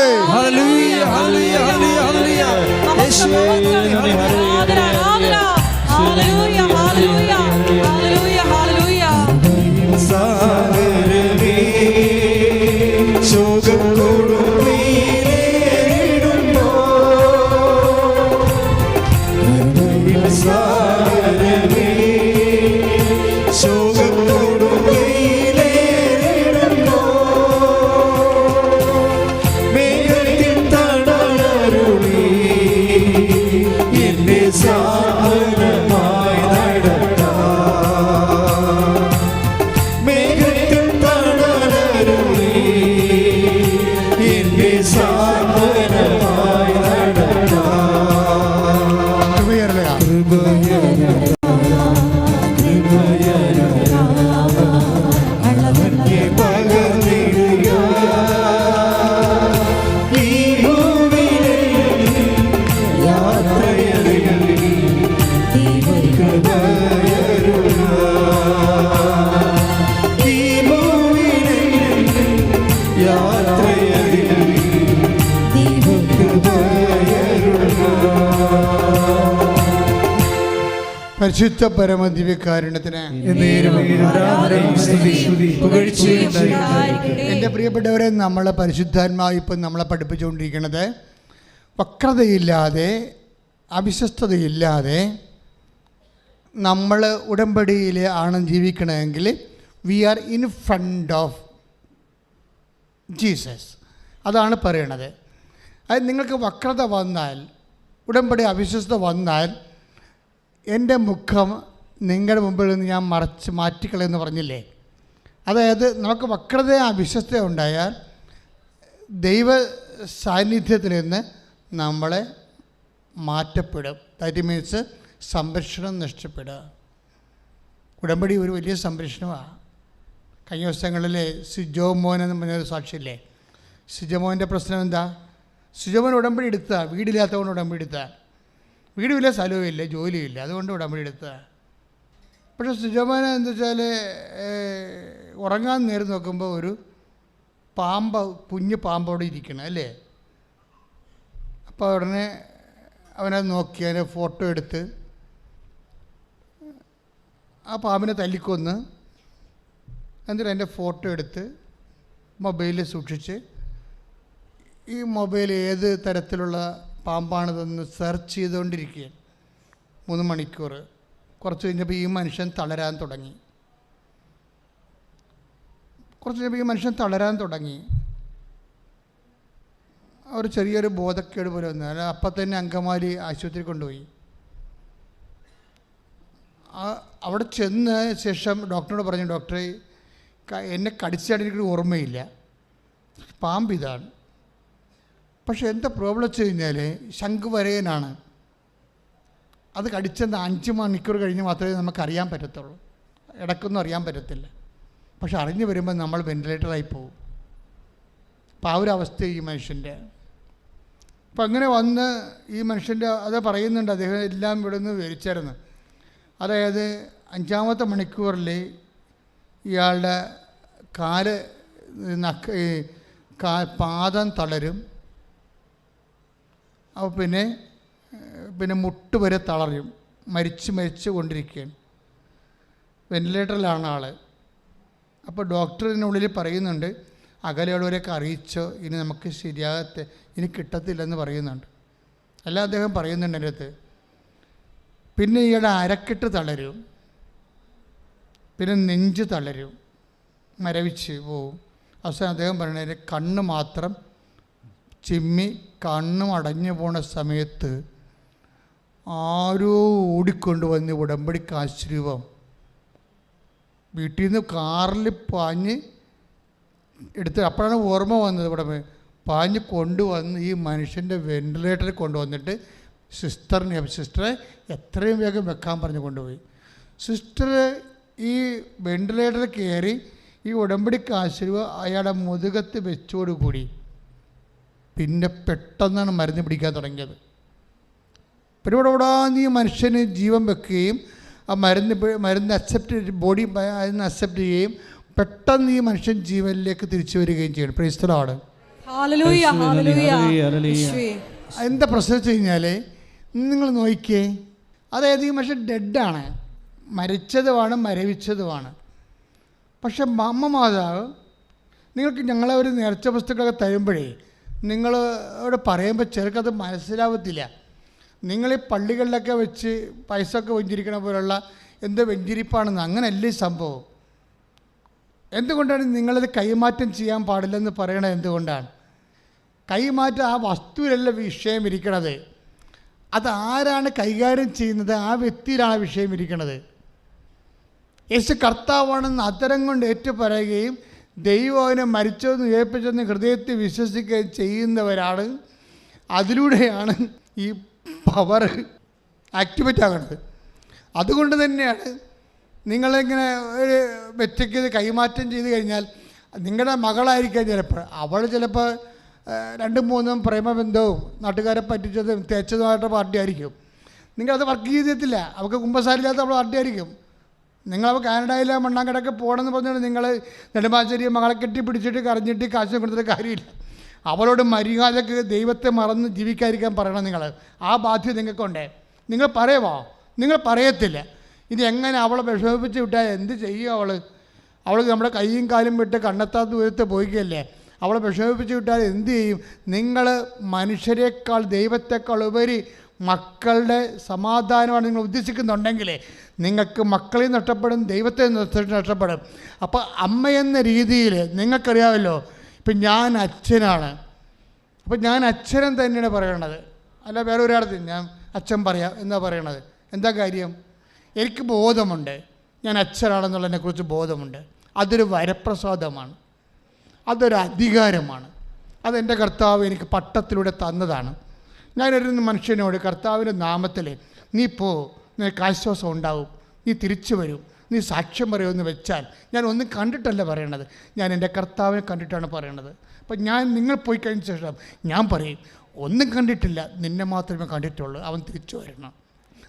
പരിശുദ്ധ പരമദിവ്യകാരുണ്യത്തിന് എൻ്റെ പ്രിയപ്പെട്ടവരെ, നമ്മളെ പരിശുദ്ധാത്മാവ് ഇപ്പം നമ്മളെ പഠിപ്പിച്ചുകൊണ്ടിരിക്കുന്നത് വക്രതയില്ലാതെ അവിശ്വസ്തതയില്ലാതെ നമ്മൾ ഉടമ്പടിയിൽ ആണ് ജീവിക്കണമെങ്കിൽ we are in front of Jesus. അതാണ് പറയണത്. അത് നിങ്ങൾക്ക് വക്രത വന്നാൽ, ഉടമ്പടി അവിശ്വസ്തത വന്നാൽ, എൻ്റെ മുഖം നിങ്ങളുടെ മുമ്പിൽ നിന്ന് ഞാൻ മാറ്റിക്കളയെന്ന് പറഞ്ഞില്ലേ? അതായത് നമുക്ക് വക്രത അവിശ്വസ്ത ഉണ്ടായാൽ ദൈവ സാന്നിധ്യത്തിൽ നിന്ന് നമ്മളെ മാറ്റപ്പെടും. ദാറ്റ് മീൻസ് സംരക്ഷണം നഷ്ടപ്പെടുക. ഉടമ്പടി ഒരു വലിയ സംരക്ഷണമാണ്. കഴിഞ്ഞ ദിവസങ്ങളിൽ സിജോമോൻ എന്ന് പറഞ്ഞൊരു സാക്ഷിയില്ലേ? സിജോമോൻ്റെ പ്രശ്നം എന്താ? സിജോമോൻ ഉടമ്പടി എടുത്താൽ, വീടില്ലാത്തതുകൊണ്ട് ഉടമ്പടി എടുത്താൽ, വീടുമില്ല, സ്ഥലവും ഇല്ല, ജോലിയില്ല, അതുകൊണ്ട് ഉടമ്പടി എടുത്താൽ. പക്ഷേ സിജോമോൻ എന്താ വെച്ചാൽ ഉറങ്ങാൻ നേരം നോക്കുമ്പോൾ ഒരു കുഞ്ഞ് പാമ്പോടെ ഇരിക്കണം അല്ലേ? അപ്പോൾ ഉടനെ അവനത് നോക്കി അതിനെ ഫോട്ടോ എടുത്ത് ആ പാമ്പിനെ തല്ലിക്കൊന്ന്, എന്നിട്ട് അതിൻ്റെ ഫോട്ടോ എടുത്ത് മൊബൈലിൽ സൂക്ഷിച്ച് ഈ മൊബൈൽ ഏത് തരത്തിലുള്ള പാമ്പാണിതെന്ന് സെർച്ച് ചെയ്തുകൊണ്ടിരിക്കുകയാണ് 3 മണിക്കൂർ. കുറച്ച് കഴിഞ്ഞപ്പോൾ ഈ മനുഷ്യൻ തളരാൻ തുടങ്ങി. ഒരു ചെറിയൊരു ബോധക്കേട് പോലെ വന്നു. അല്ല, അപ്പം തന്നെ അങ്കമാലി ആശുപത്രി കൊണ്ടുപോയി. അവിടെ ചെന്ന ശേഷം ഡോക്ടറോട് പറഞ്ഞു, ഡോക്ടറെ എന്നെ കടിച്ചാൽ എനിക്ക് ഓർമ്മയില്ല, പാമ്പ് ഇതാണ്. പക്ഷേ എന്താ പ്രോബ്ലം വെച്ച് കഴിഞ്ഞാൽ ശംഖുവരയനാണ്. അത് കടിച്ചെന്ന് 5 മണിക്കൂർ കഴിഞ്ഞ് മാത്രമേ നമുക്കറിയാൻ പറ്റത്തുള്ളൂ. ഇടയ്ക്കൊന്നും അറിയാൻ പറ്റത്തില്ല. പക്ഷെ അറിഞ്ഞു വരുമ്പോൾ നമ്മൾ വെൻറ്റിലേറ്ററായി പോകും. അപ്പോൾ ആ ഒരു അവസ്ഥ ഈ മനുഷ്യൻ്റെ. അപ്പം അങ്ങനെ വന്ന് ഈ മനുഷ്യൻ്റെ അത് പറയുന്നുണ്ട്. അദ്ദേഹം എല്ലാം ഇവിടെ നിന്ന് വിവരിച്ചായിരുന്നു. അതായത് 5-ാമത്തെ മണിക്കൂറിൽ ഇയാളുടെ പാദം തളരും. അപ്പോൾ പിന്നെ മുട്ട് വരെ തളരും. മരിച്ചു കൊണ്ടിരിക്കുകയാണ്. വെൻറ്റിലേറ്ററിലാണ് ആൾ. അപ്പോൾ ഡോക്ടറിനുള്ളിൽ പറയുന്നുണ്ട്, അകലെയുള്ളവരെയൊക്കെ അറിയിച്ചോ, ഇനി നമുക്ക് ഇനി കിട്ടത്തില്ലെന്ന് പറയുന്നുണ്ട്. അല്ല, അദ്ദേഹം പറയുന്നുണ്ട് എൻ്റെ അടുത്ത്. പിന്നെ ഇയാളുടെ അരക്കെട്ട് തളരും, പിന്നെ നെഞ്ച് തളരും, മരവിച്ച് പോവും. അവസാനം അദ്ദേഹം പറയുന്നത് കണ്ണ് മാത്രം ചിമ്മി കണ്ണും അടഞ്ഞു പോണ സമയത്ത് ആരോ ഓടിക്കൊണ്ടുവന്ന് ഉടമ്പടിക്ക് ആശ്രയം വീട്ടിൽ നിന്ന് കാറിൽ പാഞ്ഞ് എടുത്ത്, അപ്പോഴാണ് ഓർമ്മ വന്നത്. ഇവിടെ പാഞ്ഞ് കൊണ്ടുവന്ന് ഈ മനുഷ്യൻ്റെ വെൻറ്റിലേറ്ററിൽ കൊണ്ടുവന്നിട്ട് സിസ്റ്ററെ എത്രയും വേഗം വെക്കാൻ പറഞ്ഞ് കൊണ്ടുപോയി. സിസ്റ്റർ ഈ വെൻറ്റിലേറ്ററിൽ കയറി ഈ ഉടമ്പടിക്ക് ആശ്രയം അയാളുടെ മുതുകത്ത് വെച്ചോടുകൂടി പിന്നെ പെട്ടെന്നാണ് മരുന്ന് പിടിക്കാൻ തുടങ്ങിയത്. പിന്നെ ഇവിടെ ഈ മനുഷ്യന് ജീവൻ വെക്കുകയും ആ മരുന്ന് ബോഡി അതിന് അക്സെപ്റ്റ് ചെയ്യുകയും പെട്ടെന്ന് ഈ മനുഷ്യൻ ജീവനിലേക്ക് തിരിച്ചു വരികയും ചെയ്യണം. Praise the Lord. എന്താ പ്രശ്നം വെച്ച് കഴിഞ്ഞാൽ നിങ്ങൾ നോക്കിയേ, അതായത് ഈ മനുഷ്യൻ ഡെഡാണ്, മരിച്ചതുമാണ്, മരവിച്ചതുമാണ്. പക്ഷെ അമ്മ മാതാവ് നിങ്ങൾക്ക് ഞങ്ങളെ ഒരു നേർച്ച വസ്തുക്കളൊക്കെ തരുമ്പോഴേ നിങ്ങളോട് പറയുമ്പോൾ ചിലർക്കത് മനസ്സിലാവത്തില്ല. നിങ്ങൾ ഈ പള്ളികളിലൊക്കെ വെച്ച് പൈസ ഒക്കെ വെഞ്ചിരിക്കണ പോലുള്ള എന്ത് വെഞ്ചിരിപ്പാണെന്ന്. അങ്ങനെയല്ലേ സംഭവം. എന്തുകൊണ്ടാണ് നിങ്ങളത് കൈമാറ്റം ചെയ്യാൻ പാടില്ലെന്ന് പറയണത്? എന്തുകൊണ്ടാണ്? കൈമാറ്റം ആ വസ്തുവിലല്ല വിഷയം ഇരിക്കണത്. അതാരാണ് കൈകാര്യം ചെയ്യുന്നത്, ആ വ്യക്തിയിലാണ് വിഷയം ഇരിക്കുന്നത്. യേശു കർത്താവാണെന്ന് അത്തരം കൊണ്ട് ഏറ്റുപറയുകയും ദൈവം അവനെ മരിച്ചതെന്ന് ഏൽപ്പിച്ചെന്ന് ഹൃദയത്തിൽ വിശ്വസിക്കുകയും ചെയ്യുന്നവരാണ്. അതിലൂടെയാണ് ഈ പവർ ആക്ടിവേറ്റ് ആകുന്നത്. അതുകൊണ്ട് തന്നെയാണ് നിങ്ങളിങ്ങനെ ഒരു വ്യക്തിക്ക് ഇത് കൈമാറ്റം ചെയ്ത് കഴിഞ്ഞാൽ നിങ്ങളുടെ മകളായിരിക്കാം ചിലപ്പോൾ, അവൾ ചിലപ്പോൾ 2-3 പ്രേമബന്ധവും നാട്ടുകാരെ പറ്റിച്ചതും തേച്ചതുമായിട്ട് പാർട്ടിയായിരിക്കും. നിങ്ങളത് വർക്ക് ചെയ്തിട്ടില്ല. അവൾക്ക് കുമ്പസാരില്ലാത്ത അവൾ പാർട്ടിയായിരിക്കും. നിങ്ങളവൾ കാനഡയിലെ മണ്ണാങ്കടക്ക് പോകണമെന്ന് പറഞ്ഞാൽ നിങ്ങൾ നെടുമ്പാശ്ശേരി മകളെ കെട്ടിപ്പിടിച്ചിട്ട് കരഞ്ഞിട്ട് കാശ് കൊടുത്തിട്ട് കാര്യമില്ല. അവളോട് മര്യാദക്ക് ദൈവത്തെ മറന്ന് ജീവിക്കാതിരിക്കാൻ പറയണം. നിങ്ങൾ ആ ബാധ്യത നിങ്ങൾക്കുണ്ടേ. നിങ്ങൾ പറയുമോ? നിങ്ങൾ പറയത്തില്ല. ഇനി എങ്ങനെ അവളെ വിഷമിപ്പിച്ച് വിട്ടാൽ എന്ത് ചെയ്യും? അവൾക്ക് നമ്മുടെ കൈയും കാലും വിട്ട് കണ്ണെത്താത്ത ദൂരത്ത് പോയിക്കല്ലേ. അവളെ വിഷമിപ്പിച്ച് വിട്ടാൽ എന്ത് ചെയ്യും? നിങ്ങൾ മനുഷ്യരെക്കാൾ ദൈവത്തെക്കാൾ ഉപരി മക്കളുടെ സമാധാനമാണ് നിങ്ങൾ ഉദ്ദേശിക്കുന്നുണ്ടെങ്കിൽ നിങ്ങൾക്ക് മക്കളെയും നഷ്ടപ്പെടും, ദൈവത്തെ നഷ്ടപ്പെടും. അപ്പോൾ അമ്മയെന്ന രീതിയിൽ നിങ്ങൾക്കറിയാമല്ലോ, ഇപ്പം ഞാൻ അച്ഛനാണ്. അപ്പം ഞാൻ അച്ഛനും തന്നെയാണ് പറയണത്, അല്ല വേറെ ഒരാളത്തിൽ ഞാൻ അച്ഛൻ പറയാം എന്നാ പറയണത്. എന്താ കാര്യം? എനിക്ക് ബോധമുണ്ട് ഞാൻ അച്ഛനാണെന്നുള്ളതിനെക്കുറിച്ച് ബോധമുണ്ട്. അതൊരു വരപ്രസാദമാണ്, അതൊരു അധികാരമാണ്. അതെൻ്റെ കർത്താവ് എനിക്ക് പട്ടത്തിലൂടെ തന്നതാണ്. ഞാനൊരു മനുഷ്യനോട് കർത്താവിൻ്റെ നാമത്തിൽ നീ പോ, നിനക്ക് ആശ്വാസം ഉണ്ടാവും, നീ തിരിച്ചു വരും, നീ സാക്ഷ്യം പറയുമെന്ന് വെച്ചാൽ ഞാൻ ഒന്നും കണ്ടിട്ടല്ല പറയണത്, ഞാൻ എൻ്റെ കർത്താവിനെ കണ്ടിട്ടാണ് പറയണത്. അപ്പം ഞാൻ നിങ്ങൾ പോയി കഴിഞ്ഞ ശേഷം ഞാൻ പറയും, ഒന്നും കണ്ടിട്ടില്ല, നിന്നെ മാത്രമേ കണ്ടിട്ടുള്ളൂ, അവൻ തിരിച്ചു വരണം.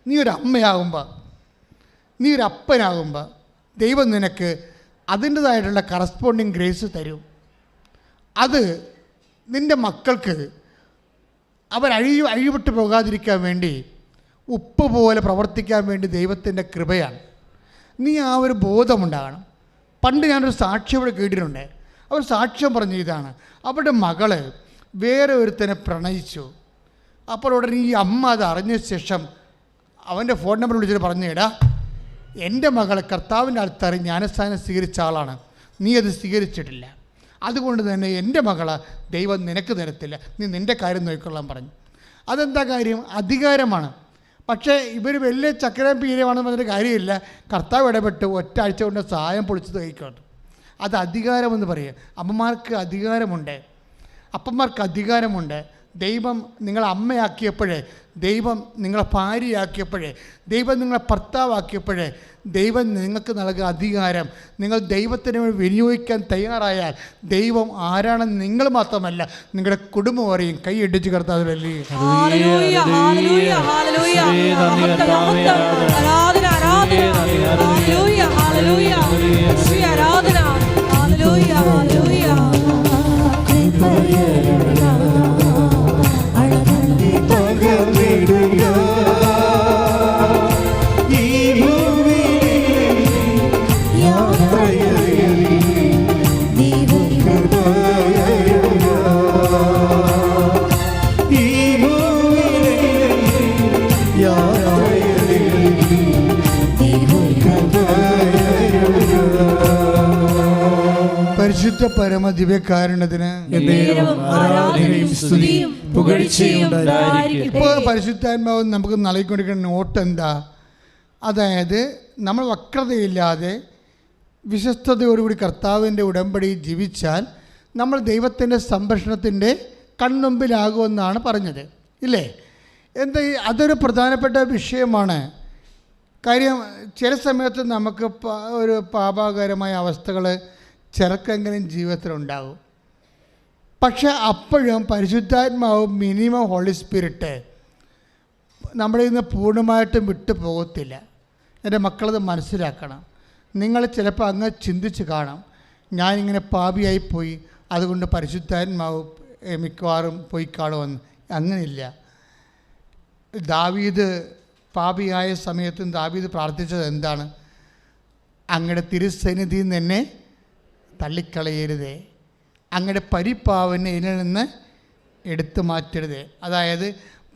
നീ ഒരു അമ്മയാകുമ്പോൾ, നീ ഒരു അപ്പനാകുമ്പോൾ ദൈവം നിനക്ക് അതിൻ്റേതായിട്ടുള്ള കറസ്പോണ്ടിങ് ഗ്രേസ് തരും. അത് നിൻ്റെ മക്കൾക്ക് അഴിവിട്ട് പോകാതിരിക്കാൻ വേണ്ടി, ഉപ്പ് പോലെ പ്രവർത്തിക്കാൻ വേണ്ടി ദൈവത്തിൻ്റെ കൃപയാണ്. നീ ആ ഒരു ബോധമുണ്ടാകണം. പണ്ട് ഞാനൊരു സാക്ഷ്യം ഇവിടെ കേട്ടിട്ടുണ്ട്. അവർ സാക്ഷ്യം പറഞ്ഞ ഇതാണ്, അവരുടെ മകള് വേറെ ഒരുത്തനെ പ്രണയിച്ചു. അപ്പോൾ ഉടനെ ഈ അമ്മ അത് അറിഞ്ഞ ശേഷം അവൻ്റെ ഫോൺ നമ്പർ വിളിച്ചിട്ട് പറഞ്ഞേടാ, എൻ്റെ മകളെ കർത്താവിൻ്റെ ആൾക്കാർ ജ്ഞാനസ്ഥാനം സ്വീകരിച്ച ആളാണ്, നീ അത് സ്വീകരിച്ചിട്ടില്ല, അതുകൊണ്ട് തന്നെ എൻ്റെ മകളെ ദൈവം നിനക്ക് തരത്തില്ല, നീ നിൻ്റെ കാര്യം നോക്കിക്കൊള്ളാൻ പറഞ്ഞു. അതെന്താ കാര്യം? അധികാരമാണ്. പക്ഷേ ഇവർ വലിയ ചക്രം പീരമാണെന്ന് പറഞ്ഞിട്ട് കാര്യമില്ല. കർത്താവ് ഇടപെട്ട് ഒറ്റാഴ്ച കൊണ്ട് സഹായം പൊളിച്ചത് കഴിക്കോട്ടെ. അത് അധികാരമെന്ന് പറയുക. അമ്മമാർക്ക് അധികാരമുണ്ട്, അപ്പന്മാർക്ക് അധികാരമുണ്ട്. ദൈവം നിങ്ങളെ അമ്മയാക്കിയപ്പോഴേ, ദൈവം നിങ്ങളെ ഭാര്യയാക്കിയപ്പോഴേ, ദൈവം നിങ്ങളെ ഭർത്താവാക്കിയപ്പോഴേ ദൈവം നിങ്ങൾക്ക് നൽകുക അധികാരം. നിങ്ങൾ ദൈവത്തിന് വിനിയോഗിക്കാൻ തയ്യാറായാൽ ദൈവം ആരാണെന്ന് നിങ്ങൾ മാത്രമല്ല നിങ്ങളുടെ കുടുംബം അറിയും. കൈയടിച്ച് കർത്താവിലല്ലേ. പരിശുദ്ധ പരമ ദിവ്യകാരുണ്യത്തിന് ഇപ്പോൾ പരിശുദ്ധാത്മാവ് നമുക്ക് നൽകിക്കൊണ്ടിരിക്കുന്ന നോട്ട് എന്താ? അതായത് നമ്മൾ വക്രതയില്ലാതെ വിശ്വസ്തയോടുകൂടി കർത്താവിൻ്റെ ഉടമ്പടി ജീവിച്ചാൽ നമ്മൾ ദൈവത്തിൻ്റെ സംരക്ഷണത്തിൻ്റെ കൺമുമ്പിലാകുമെന്നാണ് പറഞ്ഞത്, ഇല്ലേ? എന്താ, അതൊരു പ്രധാനപ്പെട്ട വിഷയമാണ്. കാര്യം ചില സമയത്ത് നമുക്ക് ഒരു പാപകരമായ അവസ്ഥകൾ ചെറുക്കെങ്കിലും ജീവിതത്തിലുണ്ടാകും. പക്ഷെ അപ്പോഴും പരിശുദ്ധാത്മാവും മിനിമം ഹോളി സ്പിരിറ്റ് നമ്മുടെ ഇന്ന് പൂർണ്ണമായിട്ടും വിട്ടു പോകത്തില്ല. എൻ്റെ മക്കളത് മനസ്സിലാക്കണം. നിങ്ങൾ ചിലപ്പോൾ അങ്ങ് ചിന്തിച്ച് കാണാം, ഞാനിങ്ങനെ പാപിയായിപ്പോയി, അതുകൊണ്ട് പരിശുദ്ധാത്മാവ് മിക്കവാറും പോയി കാണുമെന്ന്. അങ്ങനെയില്ല. ദാവീദ് പാപിയായ സമയത്തും ദാവീദ് പ്രാർത്ഥിച്ചത് എന്താണ്? അങ്ങയുടെ തിരുസന്നിധിയിൽ നിന്ന് എന്നെ തള്ളിക്കളയരുതേ, അങ്ങയുടെ പരിപ്പാവനെ ഇതിൽ നിന്ന് എടുത്തു മാറ്റരുതേ. അതായത്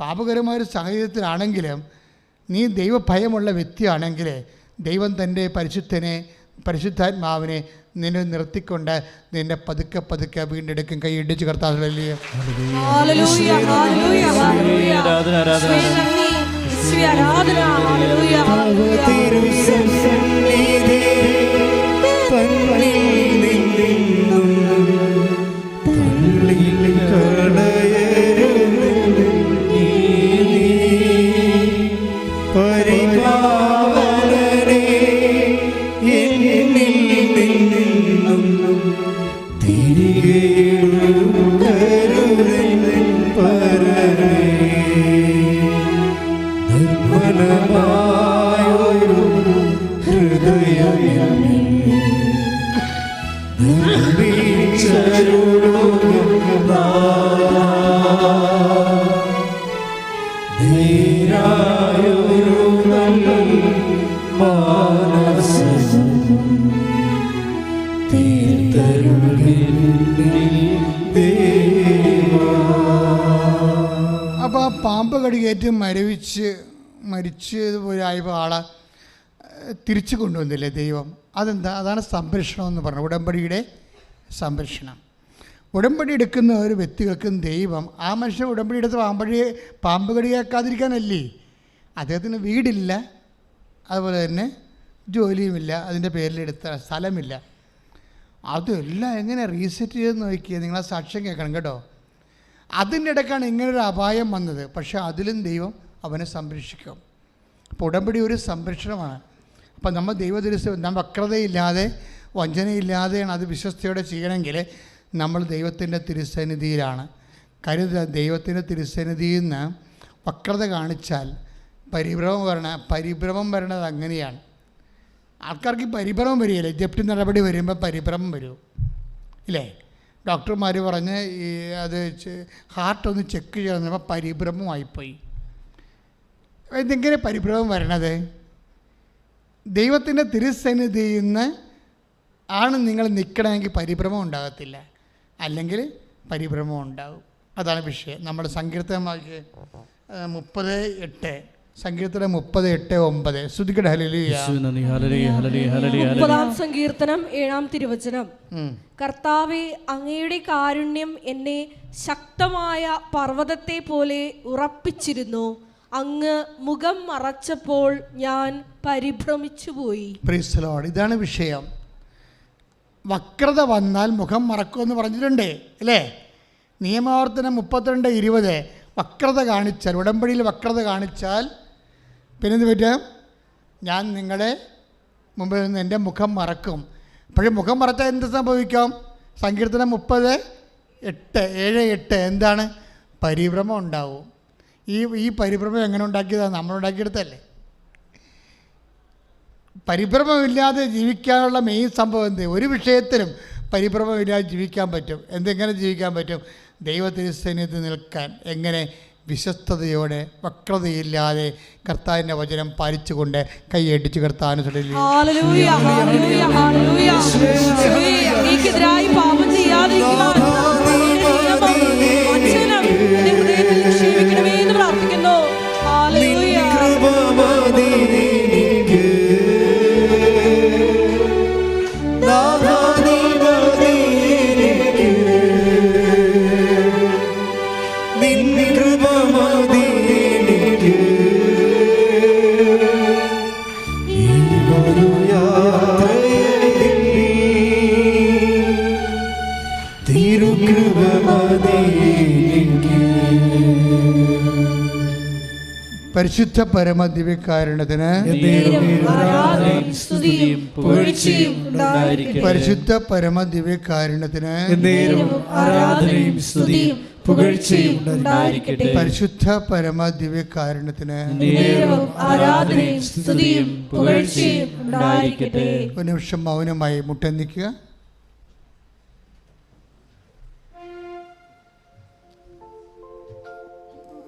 പാപകരമായൊരു സാഹചര്യത്തിലാണെങ്കിലും നീ ദൈവഭയമുള്ള വ്യക്തിയാണെങ്കിൽ ദൈവം തൻ്റെ പരിശുദ്ധാത്മാവിനെ നിന്നെ നിർത്തിക്കൊണ്ട് നിന്നെ പതുക്കെ പതുക്കെ വീണ്ടെടുക്കും. കൈ ഇടിച്ച് കർത്താവിലല്ലേ. അപ്പോൾ ആ പാമ്പ് കടിയേറ്റ് മരിച്ച് പോയപ്പോൾ ആളെ തിരിച്ചു കൊണ്ടുവന്നില്ലേ ദൈവം? അതെന്താ? അതാണ് സംരക്ഷണം എന്ന് പറഞ്ഞത്, ഉടമ്പടിയുടെ സംരക്ഷണം. ഉടമ്പടി എടുക്കുന്ന ഒരു വ്യക്തികൾക്കും ദൈവം ആ മനുഷ്യൻ ഉടമ്പടി എടുത്ത് പാമ്പ് കടിയാക്കാതിരിക്കാനല്ലേ? അദ്ദേഹത്തിന് വീടില്ല, അതുപോലെ തന്നെ ജോലിയുമില്ല, അതിൻ്റെ പേരിലെടുത്ത സ്ഥലമില്ല. അതെല്ലാം എങ്ങനെ റീസെറ്റ് ചെയ്ത് നോക്കിയത്? നിങ്ങളെ സാക്ഷ്യം കേൾക്കണം കേട്ടോ. അതിൻ്റെ ഇടയ്ക്കാണ് ഇങ്ങനൊരു അപായം വന്നത്. പക്ഷേ അതിലും ദൈവം അവനെ സംരക്ഷിക്കും. അപ്പോൾ ഉടമ്പടി ഒരു സംരക്ഷണമാണ്. അപ്പം നമ്മൾ നാം വക്രതയില്ലാതെ വഞ്ചനയില്ലാതെയാണ് അത് വിശ്വസ്തയോടെ ചെയ്യണമെങ്കിൽ നമ്മൾ ദൈവത്തിൻ്റെ തിരുസന്നിധിയിലാണ്. കരുതുക, ദൈവത്തിൻ്റെ തിരുസന്നിധിയിൽ നിന്ന് വക്രത കാണിച്ചാൽ പരിഭ്രമം വരണത് അങ്ങനെയാണ്. ആൾക്കാർക്ക് പരിഭ്രമം വരികയില്ല. ജപ്തി നടപടി വരുമ്പോൾ പരിഭ്രമം വരും ഇല്ലേ? ഡോക്ടർമാർ പറഞ്ഞ് അത് ഹാർട്ടൊന്ന് ചെക്ക് ചെയ്തപ്പോൾ പരിഭ്രമമായിപ്പോയി. ഇതെങ്ങനെ പരിഭ്രമം വരണത്? ദൈവത്തിൻ്റെ തിരുസന്നിധിയിൽ നിന്ന് ആണ് നിങ്ങൾ നിൽക്കണമെങ്കിൽ പരിഭ്രമം ഉണ്ടാകത്തില്ല, അല്ലെങ്കിൽ പരിഭ്രമം ഉണ്ടാകും. അതാണ് വിഷയം. നമ്മുടെ സങ്കീർത്തനം 30:8, സങ്കീർത്തനം 30:8-9. ശ്രുതിക്കട്ടെ ഹല്ലേലൂയ. 30-ാം സങ്കീർത്തനം 7-ാം തിരുവചനം. കർത്താവേ, അങ്ങയുടെ കാരുണ്യം എന്നെ ശക്തമായ പർവ്വതത്തെ പോലെ ഉറപ്പിച്ചിരുന്നു. അങ്ങ് മുഖം മറച്ചപ്പോൾ ഞാൻ പരിഭ്രമിച്ചുപോയി. Praise the Lord. ഇതാണ് വിഷയം. വക്രത വന്നാൽ മുഖം മറക്കുമെന്ന് പറഞ്ഞിട്ടുണ്ട് അല്ലേ? നിയമാവർത്തനം 32:20. വക്രത കാണിച്ചാൽ, ഉടമ്പടിയിൽ വക്രത കാണിച്ചാൽ പിന്നെന്ത് പറ്റും? ഞാൻ നിങ്ങളെ മുമ്പിൽ നിന്ന് എൻ്റെ മുഖം മറക്കും. അപ്പോഴേ മുഖം മറച്ചാൽ എന്ത് സംഭവിക്കാം? സങ്കീർത്തനം 30:7-8 എന്താണ്? പരിഭ്രമം ഉണ്ടാവും. ഈ പരിഭ്രമം എങ്ങനെ ഉണ്ടാക്കിയതാണ്? നമ്മളുണ്ടാക്കിയെടുത്തല്ലേ. പരിഭ്രമമില്ലാതെ ജീവിക്കാനുള്ള മെയിൻ സംഭവം എന്ത്? ഒരു വിഷയത്തിലും പരിഭ്രമമില്ലാതെ ജീവിക്കാൻ പറ്റും. എന്തെങ്ങനെ ജീവിക്കാൻ പറ്റും? ദൈവത്തിരുസന്നിധിയിൽ നിൽക്കാൻ. എങ്ങനെ? വിശ്വസ്തയോടെ, വക്രതയില്ലാതെ കർത്താവിൻ്റെ വചനം പാലിച്ചുകൊണ്ട് കൈയടിച്ച് കർത്താവിന് പരിശുദ്ധ പരമദിവ്യകാരുണ്യത്തിന് പരിശുദ്ധ പരമദിവ്യകാരുണ്യത്തിന് പരിശുദ്ധ പരമദിവ്യകാരുണ്യത്തിന് ഒരു നിമിഷം മൗനമായി മുട്ടെന്നിക്കുക.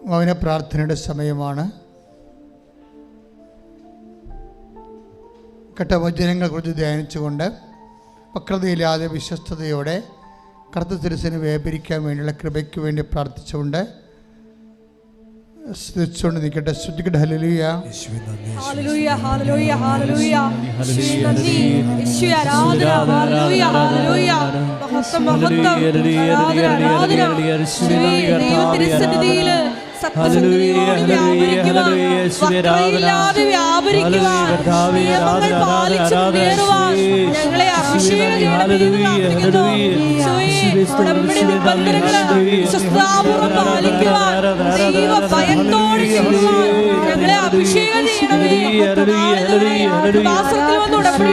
മൗന പ്രാർത്ഥനയുടെ സമയമാണ്. കെട്ടവചനങ്ങളെക്കുറിച്ച് ധ്യാനിച്ചുകൊണ്ട് വക്രതയില്ലാതെ വിശ്വസ്തയോടെ കറുത്ത തിരുസിന് വ്യാപരിക്കാൻ വേണ്ടിയുള്ള കൃപയ്ക്ക് വേണ്ടി പ്രാർത്ഥിച്ചുകൊണ്ട് സ്തുതിച്ചുകൊണ്ട് നിൽക്കട്ടെ. ശ്രുതിക്കട്ടെ ഹല്ലേലൂയ. Hallelujah hallelujah hallelujah. യേശുവേ ആരാധന. Hallelujah hallelujah. മഹത്വം മഹത്വം. ആരാധന യേശുവേ. ദൈവത്തിരുസന്നിധിയിൽ സത്യസന്ധതയോടെ വ്യാപരിക്കുവാൻ, വക്രതയില്ലാതെ വ്യാപരിക്കുവാൻ, നിയമങ്ങൾ പാലിച്ചു മുന്നേറുവാൻ ഞങ്ങളെ അഭിഷേകം ചെയ്യണമെന്ന് പ്രാർത്ഥിക്കുന്നു. ഉടമ്പടി നിബന്ധനകൾ വിശ്വസ്താപൂർവ്വം പാലിക്കുവാൻ, ദൈവഭയത്തോടെ ചെയ്യുവാൻ ഞങ്ങളെ അഭിഷേകം ചെയ്യണമേ. ദാസത്തിൽ വന്ന് ഉടമ്പടി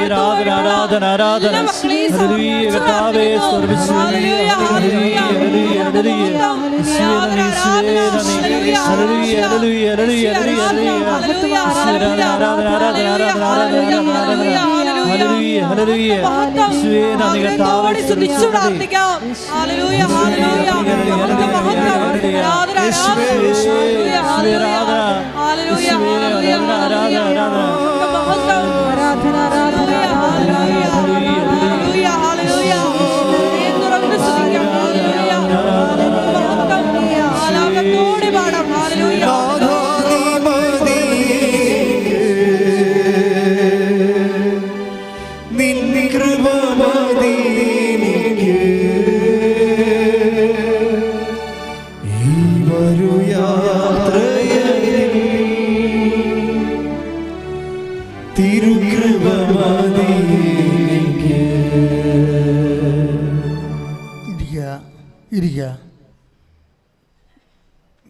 മഹത്വം ആരാധന ആരാധന ഹല്ലേലൂയ ഹല്ലേലൂയ ഹല്ലേലൂയ തുറന്ന് സ്തുതിക്കാം ഹല്ലേലൂയ മഹത്വം ആലാപത്തോടെ പാടാം ഹല്ലേലൂയ ഇരിക്കുക.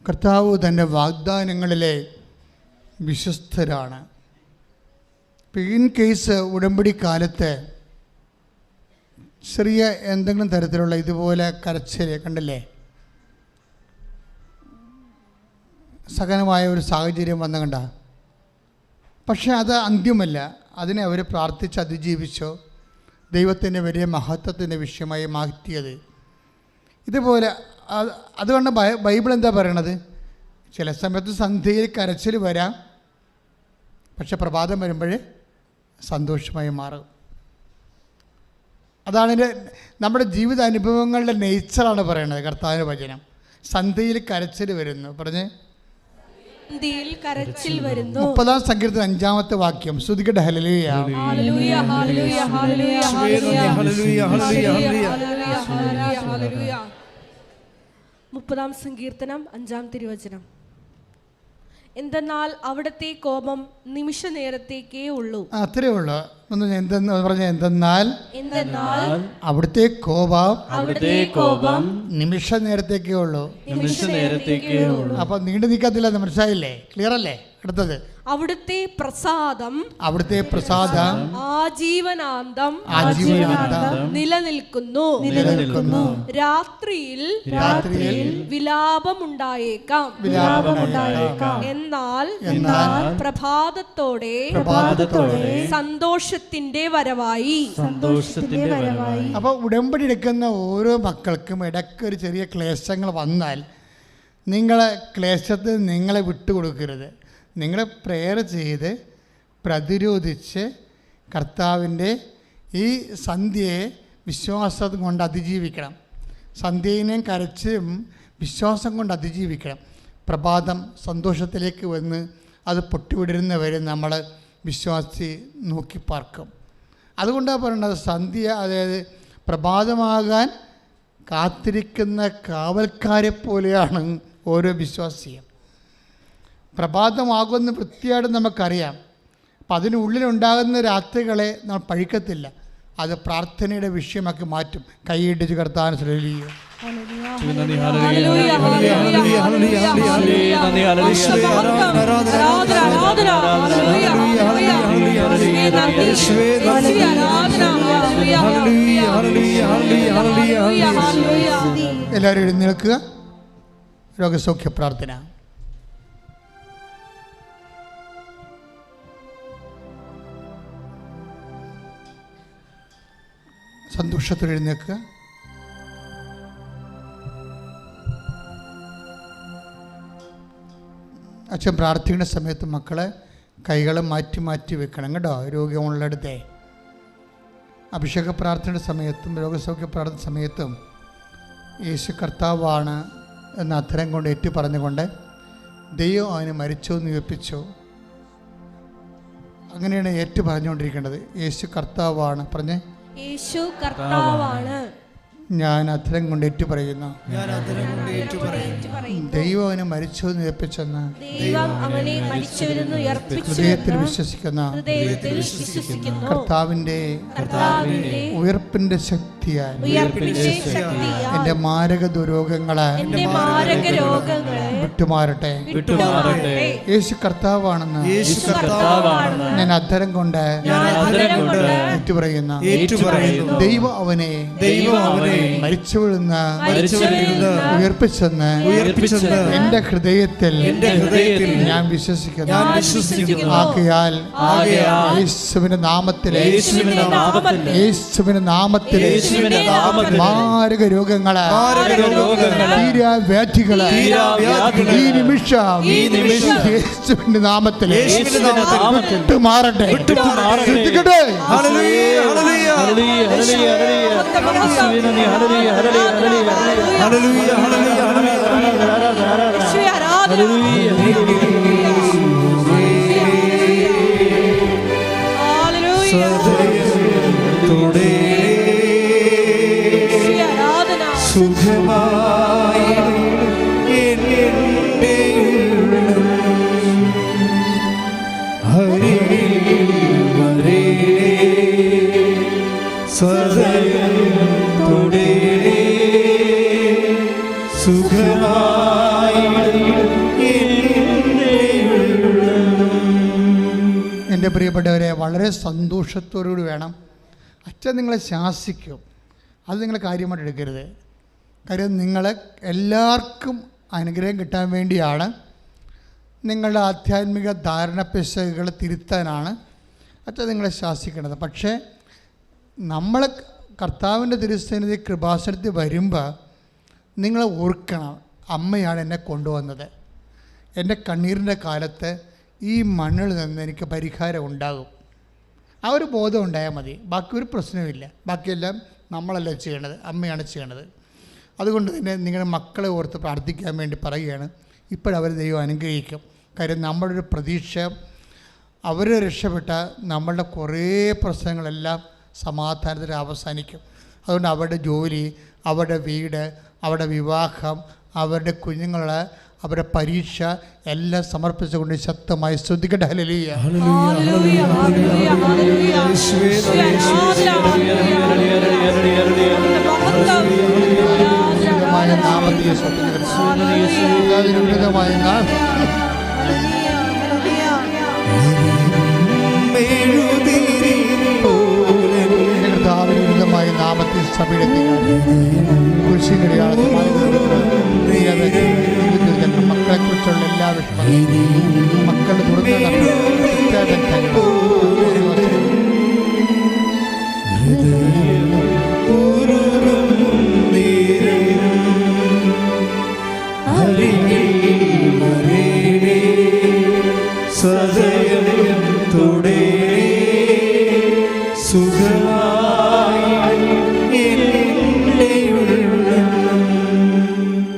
കർത്താവ് തൻ്റെ വാഗ്ദാനങ്ങളിലെ വിശ്വസ്തരാണ്. ഇൻ കേസ് ഉടമ്പടി കാലത്ത് ചെറിയ എന്തെങ്കിലും തരത്തിലുള്ള ഇതുപോലെ കരച്ചിൽ കണ്ടില്ലേ, സഹനമായ ഒരു സാഹചര്യം വന്ന കണ്ട, പക്ഷേ അത് അന്ത്യമല്ല. അതിനെ അവർ പ്രാർത്ഥിച്ച് അതിജീവിച്ചോ ദൈവത്തിൻ്റെ വലിയ മഹത്വത്തിൻ്റെ വിഷയമായി മാറ്റിയത്. ഇതുപോലെ അതുകൊണ്ട് ബൈബിൾ എന്താ പറയണത്? ചില സമയത്ത് സന്ധ്യയിൽ കരച്ചിൽ വരാം, പക്ഷെ പ്രഭാതം വരുമ്പോൾ സന്തോഷമായി മാറും. അതാണ് നമ്മുടെ ജീവിതാനുഭവങ്ങളുടെ നേച്ചറാണ് പറയണത് കർത്താവിൻ്റെ വചനം. സന്ധ്യയിൽ കരച്ചിൽ വരുന്നു പറഞ്ഞ് കരച്ചിൽ വരുന്നു. 30-ാം സങ്കീർത്തനം 5-ാമത്തെ വാക്യം. ശ്രുതിക്കട്ടെ hallelujah hallelujah hallelujah hallelujah hallelujah hallelujah. 30-ാം സങ്കീർത്തനം 5-ാം തിരുവചനം. എന്തെന്നാൽ അവിടുത്തെ കോപം നിമിഷ നേരത്തേക്കേ ഉള്ളൂ. അത്രേ ഉള്ളൂ. എന്തെന്ന് പറഞ്ഞ എന്തെന്നാൽ അവിടുത്തെ കോപം നിമിഷ നേരത്തേക്കേ ഉള്ളൂ. അപ്പൊ നീണ്ടു നിൽക്കത്തില്ല. മനസ്സിലായില്ലേ? ക്ലിയർ അല്ലേ? അടുത്തത് അവിടുത്തെ പ്രസാദം ആജീവനാന്തം നിലനിൽക്കുന്നു. രാത്രിയിൽ വിലാപമുണ്ടായേക്കാം, എന്നാൽ പ്രഭാതത്തോടെ സന്തോഷത്തിന്റെ വരവായി. അപ്പോൾ ഉടമ്പടി എടുക്കുന്ന ഓരോ മക്കൾക്കും ഇടയ്ക്ക് ഒരു ചെറിയ ക്ലേശങ്ങൾ വന്നാൽ നിങ്ങളെ ക്ലേശത്തിൽ നിങ്ങളെ വിട്ടുകൊടുക്കരുത്. നിങ്ങൾ പ്രെയർ ചെയ്ത് പ്രതിരോധിച്ച് കർത്താവിൻ്റെ ഈ സന്ധ്യയെ വിശ്വാസം കൊണ്ട് അതിജീവിക്കണം. സന്ധ്യയിനെയും കരച്ചും വിശ്വാസം കൊണ്ട് അതിജീവിക്കണം. പ്രഭാതം സന്തോഷത്തിലേക്ക് വന്ന് അത് പൊട്ടിവിടരുന്നവരെ നമ്മൾ വിശ്വാസി നോക്കി പാർക്കും. അതുകൊണ്ടാണ് പറയുന്നത് സന്ധ്യ, അതായത് പ്രഭാതമാകാൻ കാത്തിരിക്കുന്ന കാവൽക്കാരെ പോലെയാണ് ഓരോ വിശ്വാസിയും. പ്രഭാതമാകുമെന്ന് വൃത്തിയായിട്ട് നമുക്കറിയാം. അപ്പം അതിനുള്ളിലുണ്ടാകുന്ന രാത്രികളെ നമ്മൾ പഴിക്കത്തില്ല. അത് പ്രാർത്ഥനയുടെ വിഷയമാക്കി മാറ്റും. കൈയിടിച്ച് കർത്താവിനെ ശ്രദ്ധിക്കുക. എല്ലാവരും എഴുന്നേൽക്കുക. രോഗസൗഖ്യ പ്രാർത്ഥന. സന്തോഷത്തോടെ എഴുന്നേൽക്കുക. അച്ഛൻ പ്രാർത്ഥിക്കുന്ന സമയത്ത് മക്കളെ കൈകൾ മാറ്റി മാറ്റി വെക്കണം കേട്ടോ. രോഗമുള്ളിടത്തെ അഭിഷേക പ്രാർത്ഥനയുടെ സമയത്തും രോഗസൗഖ്യ പ്രാർത്ഥന സമയത്തും യേശു കർത്താവാണ് എന്ന അധരം കൊണ്ട് ഏറ്റു പറഞ്ഞുകൊണ്ട് ദൈവം അവന് മരിച്ചോ നിയപ്പിച്ചോ, അങ്ങനെയാണ് ഏറ്റു പറഞ്ഞുകൊണ്ടിരിക്കേണ്ടത്. യേശു കർത്താവാണ് പറഞ്ഞേ. യേശു കർത്താവാണ്. ഞാൻ അധരം കൊണ്ട് ഏറ്റു പറയുന്നു. ദൈവം അവനെ മരിച്ചു ഉയർപ്പിച്ചെന്ന് ഹൃദയത്തിൽ വിശ്വസിക്കുന്ന കർത്താവിൻ്റെ ഉയർപ്പിന്റെ ശക്തിയാൽ എന്റെ മാരക ദുരോഗങ്ങളെ വിട്ടുമാറട്ടെ. യേശു കർത്താവാണെന്ന് ഞാൻ അധരം കൊണ്ട് ഏറ്റുപറയുന്നു. ദൈവം അവനെ മരിച്ചവരിൽ നിന്ന് ഉയർപ്പിച്ചെന്ന് എന്റെ ഹൃദയത്തിൽ ഞാൻ വിശ്വസിക്കുന്നു. ആകയാൽ യേശുവിന്റെ നാമത്തിൽ മാരക രോഗങ്ങള് തീരാവ്യാധികള് ഈ നിമിഷം യേശുവിന്റെ നാമത്തിൽ വിട്ടുമാറട്ടെ. ശ്രദ്ധിക്കട്ടെ. സുഖമായി ഹരി വരേ സദയത്തോടെ സുഖമായി എൻ്റെ പ്രിയപ്പെട്ടവരെ, വളരെ സന്തോഷത്തോടുകൂടി വേണം. അച്ഛൻ നിങ്ങളെ ശാസിക്കും, അത് നിങ്ങൾ കാര്യമായിട്ട് എടുക്കരുത്. കാര്യം നിങ്ങൾ എല്ലാവർക്കും അനുഗ്രഹം കിട്ടാൻ വേണ്ടിയാണ്, നിങ്ങളുടെ ആധ്യാത്മിക ധാരണ പിശകുകൾ തിരുത്താനാണ് അച്ഛൻ നിങ്ങളെ ശാസിക്കേണ്ടത്. പക്ഷേ നമ്മൾ കർത്താവിൻ്റെ തിരുസന്നിധി കൃപാസനത്തിൽ വരുമ്പോൾ നിങ്ങൾ ഓർക്കണം, അമ്മയാണ് എന്നെ കൊണ്ടുവന്നത്. എൻ്റെ കണ്ണീരിൻ്റെ കാലത്ത് ഈ മണ്ണിൽ നിന്ന് എനിക്ക് പരിഹാരം ഉണ്ടാകും. ആ ഒരു ബോധം ഉണ്ടായാൽ മതി. ബാക്കി ഒരു പ്രശ്നവുമില്ല. ബാക്കിയെല്ലാം നമ്മളല്ല ചെയ്യണത്, അമ്മയാണ് ചെയ്യണത്. അതുകൊണ്ട് തന്നെ നിങ്ങളുടെ മക്കളെ ഓർത്ത് പ്രാർത്ഥിക്കാൻ വേണ്ടി പറയുകയാണ്. ഇപ്പോഴവർ ദൈവം അനുഗ്രഹിക്കും. കാര്യം നമ്മുടെ ഒരു പ്രതീക്ഷ, അവർ രക്ഷപ്പെട്ട നമ്മളുടെ കുറേ പ്രശ്നങ്ങളെല്ലാം സമാധാനത്തിൽ അവസാനിക്കും. അതുകൊണ്ട് അവരുടെ ജോലി, അവരുടെ വീട്, അവരുടെ വിവാഹം, അവരുടെ കുഞ്ഞുങ്ങൾ, അവരുടെ പരീക്ഷ എല്ലാം സമർപ്പിച്ചുകൊണ്ട് ശക്തമായി സ്തുതിക്കട്ടെ. ഹല്ലേലൂയ. കർത്താവിനുമായ നാമത്തിൽ സഭയുടെ മക്കളെക്കുറിച്ചുള്ള എല്ലാ വിഷമങ്ങളും മക്കളുടെ തുടർന്ന്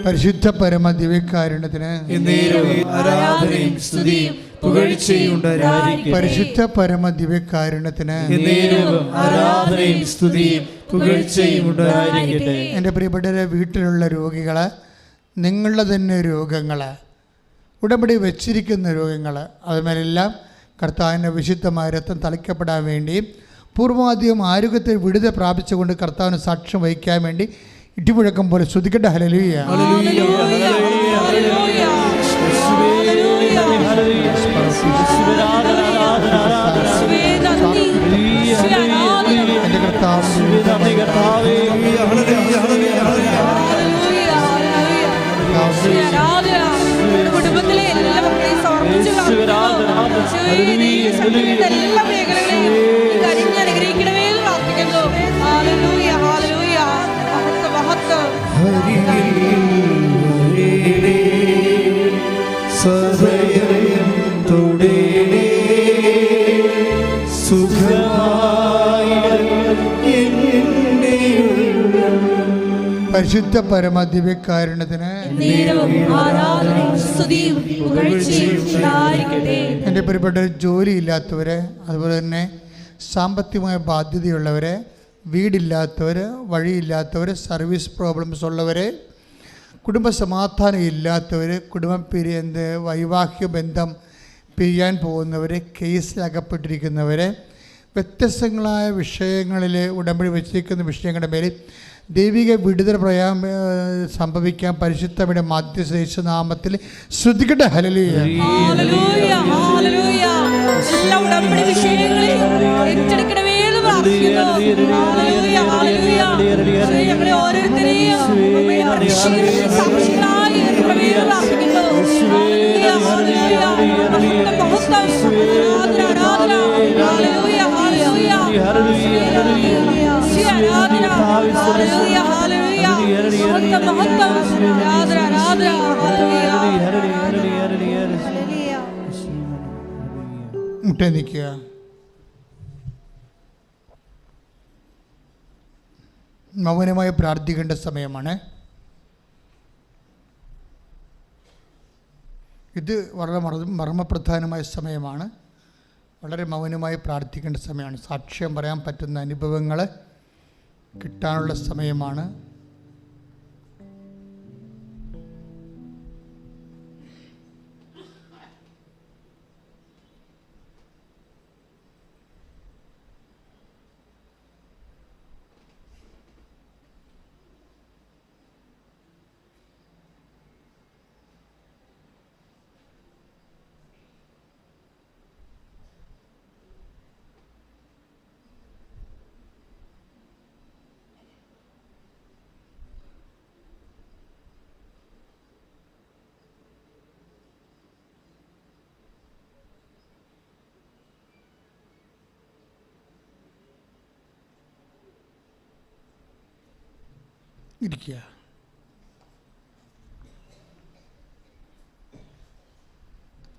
പരിശുദ്ധ പരമ ദിവ്യകാരുണ്യത്തിന് ആരാധനയും സ്തുതിയും പുകഴ്ചയും ഉണ്ടായിരിക്കട്ടെ. പരിശുദ്ധ പരമ ദിവ്യകാരുണ്യത്തിന് ആരാധനയും സ്തുതിയും പുകഴ്ചയും ഉണ്ടായിരിക്കട്ടെ. എൻ്റെ പ്രിയപ്പെട്ടവരെ, വീട്ടിലുള്ള രോഗികൾ, നിങ്ങളുടെ തന്നെ രോഗങ്ങൾ, ഉടമ്പടി വച്ചിരിക്കുന്ന രോഗങ്ങൾ, അതുമാരെല്ലാം കർത്താവിൻ്റെ വിശുദ്ധമായ രക്തം തളിക്കപ്പെടാൻ വേണ്ടിയും പൂർവാധികം ആരോഗ്യത്തിൽ വിടുതൽ പ്രാപിച്ചുകൊണ്ട് കർത്താവിന് സാക്ഷ്യം വഹിക്കാൻ വേണ്ടി ഇടിമുഴക്കം പോലെ ശ്രുതിക്കട്ടെ. ഹല്ലേലൂയ. എൻ്റെ കുടുംബത്തിലെ എല്ലാ മക്കളെയും സമർപ്പിച്ചു എല്ലാ മേഖലകളെയും അനുഗ്രഹിക്കണമേ എന്ന് പ്രാർത്ഥിക്കുന്നു. Hallelujah, hallelujah. സദയത്തോടെ സുഖമായി പരിശുദ്ധ പരമ ദിവ്യകാരുണ്യത്തിന് എൻ്റെ പ്രിയപ്പെട്ട ജോലിയില്ലാത്തവരെ, അതുപോലെ തന്നെ സാമ്പത്തികമായ ബാധ്യതയുള്ളവരെ, വീടില്ലാത്തവർ, വഴിയില്ലാത്തവർ, സർവീസ് പ്രോബ്ലംസ് ഉള്ളവരെ, കുടുംബ സമാധാനം ഇല്ലാത്തവർ, കുടുംബം വൈവാഹിക ബന്ധം പിരിയാൻ പോകുന്നവർ, കേസിലകപ്പെട്ടിരിക്കുന്നവർ, വ്യത്യസ്തങ്ങളായ വിഷയങ്ങളിൽ ഉടമ്പടി വച്ചിരിക്കുന്ന വിഷയങ്ങളുടെ മേലിൽ ദൈവിക വിടുതൽ സംഭവിക്കാൻ പരിശുദ്ധയുടെ മധ്യസ്ഥ യേശുനാമത്തിൽ ശ്രദ്ധിക്കട്ടെ. ഹല്ലേലൂയ. Hallelujah, hallelujah. എല്ലാ ഉടമ്പടി വിഷയങ്ങളെയും ഏറ്റെടുക്കണമേ എന്ന് പ്രാർത്ഥിക്കുന്നു. പ്രാർത്ഥിക്കുന്നു. Hallelujah, hallelujah. ഈശോയെ, ഞങ്ങളെ ഓരോരുത്തരെയും രക്ഷകരുടെ സാക്ഷികളായി ഉയർത്തണമേ പ്രാർത്ഥിക്കുന്നു. Hallelujah, hallelujah. മഹത്വം, ആരാധന, ആരാധന. Hallelujah, hallelujah. ഈശോയെ, ആരാധന. Hallelujah, hallelujah. മഹത്വം, മഹത്വം. ആരാധന, ആരാധന. Hallelujah, hallelujah. മുട്ടേ നിൽക്കുക. മൗനമായി പ്രാർത്ഥിക്കേണ്ട സമയമാണ് ഇത്. വളരെ മർമ്മപ്രധാനമായ സമയമാണ്. വളരെ മൗനമായി പ്രാർത്ഥിക്കേണ്ട സമയമാണ്. സാക്ഷ്യം പറയാൻ പറ്റുന്ന അനുഭവങ്ങൾ കിട്ടാനുള്ള സമയമാണ്. ഇരിക്കുക.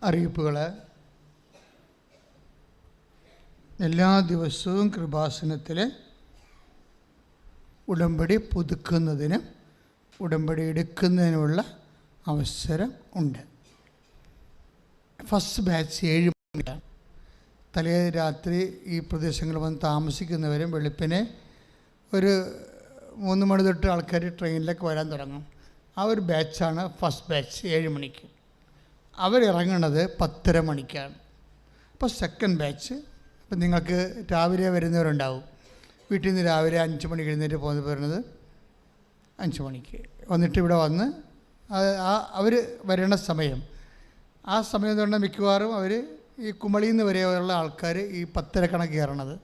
അറിയിപ്പുകൾ. എല്ലാ ദിവസവും കൃപാസനത്തിൽ ഉടമ്പടി പുതുക്കുന്നതിന് ഉടമ്പടി എടുക്കുന്നതിനുള്ള അവസരം ഉണ്ട്. ഫസ്റ്റ് ബാച്ച് 7 മണിക്കാണ്. തലേ രാത്രി ഈ പ്രദേശങ്ങളിൽ വന്ന് താമസിക്കുന്നവരും വെളുപ്പിനെ ഒരു 3 മണി തൊട്ട് ആൾക്കാർ ട്രെയിനിലേക്ക് വരാൻ തുടങ്ങും. ആ ഒരു ബാച്ചാണ് ഫസ്റ്റ് ബാച്ച് 7 മണിക്ക്. അവരിറങ്ങുന്നത് 10:30 മണിക്കാണ്. അപ്പോൾ സെക്കൻഡ് ബാച്ച്, ഇപ്പം നിങ്ങൾക്ക് രാവിലെ വരുന്നവരുണ്ടാവും. വീട്ടിൽ നിന്ന് രാവിലെ 5 മണിക്ക് എഴുന്നേറ്റ് വരുന്നത് 5 മണിക്ക് വന്നിട്ട് ഇവിടെ വന്ന് അവർ വരണ സമയം, ആ സമയം എന്ന് പറഞ്ഞാൽ മിക്കവാറും അവർ ഈ കുമളിയിൽ നിന്ന് വരെയുള്ള ആൾക്കാർ ഈ 10:30 കണക്ക് കയറണത്.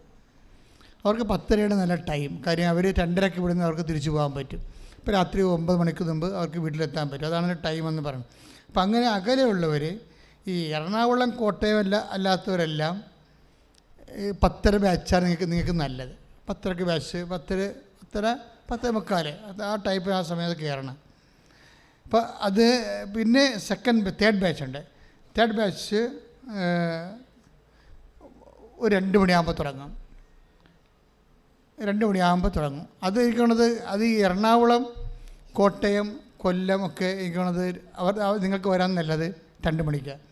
അവർക്ക് 10:30 നല്ല ടൈം. കാര്യം അവർ 2:30 ഇവിടുന്ന് അവർക്ക് തിരിച്ചു പോകാൻ പറ്റും. ഇപ്പോൾ രാത്രി 9 മണിക്ക് മുമ്പ് അവർക്ക് വീട്ടിലെത്താൻ പറ്റും. അതാണ് ടൈം എന്ന് പറയുന്നത്. അപ്പം അങ്ങനെ അകലെയുള്ളവർ ഈ എറണാകുളം കോട്ടയം അല്ലാത്തവരെല്ലാം 10:30 ബാച്ചാണ് നിങ്ങൾക്ക് നല്ലത്. 10:30 ബാച്ച്, 10:30, 10:45 ആ ടൈപ്പ് ആ സമയത്ത് കയറണം. അപ്പോൾ അത് പിന്നെ തേർഡ് ബാച്ച് ഉണ്ട്. തേർഡ് ബാച്ച് ഒരു 2 മണിയാകുമ്പോൾ തുടങ്ങും. 2 മണിയാകുമ്പോൾ തുടങ്ങും. അത് എനിക്കണത് അത് ഈ എറണാകുളം, കോട്ടയം, കൊല്ലം ഒക്കെ എനിക്കണത് നിങ്ങൾക്ക് വരാൻ നല്ലത് 2 മണിക്കാണ്.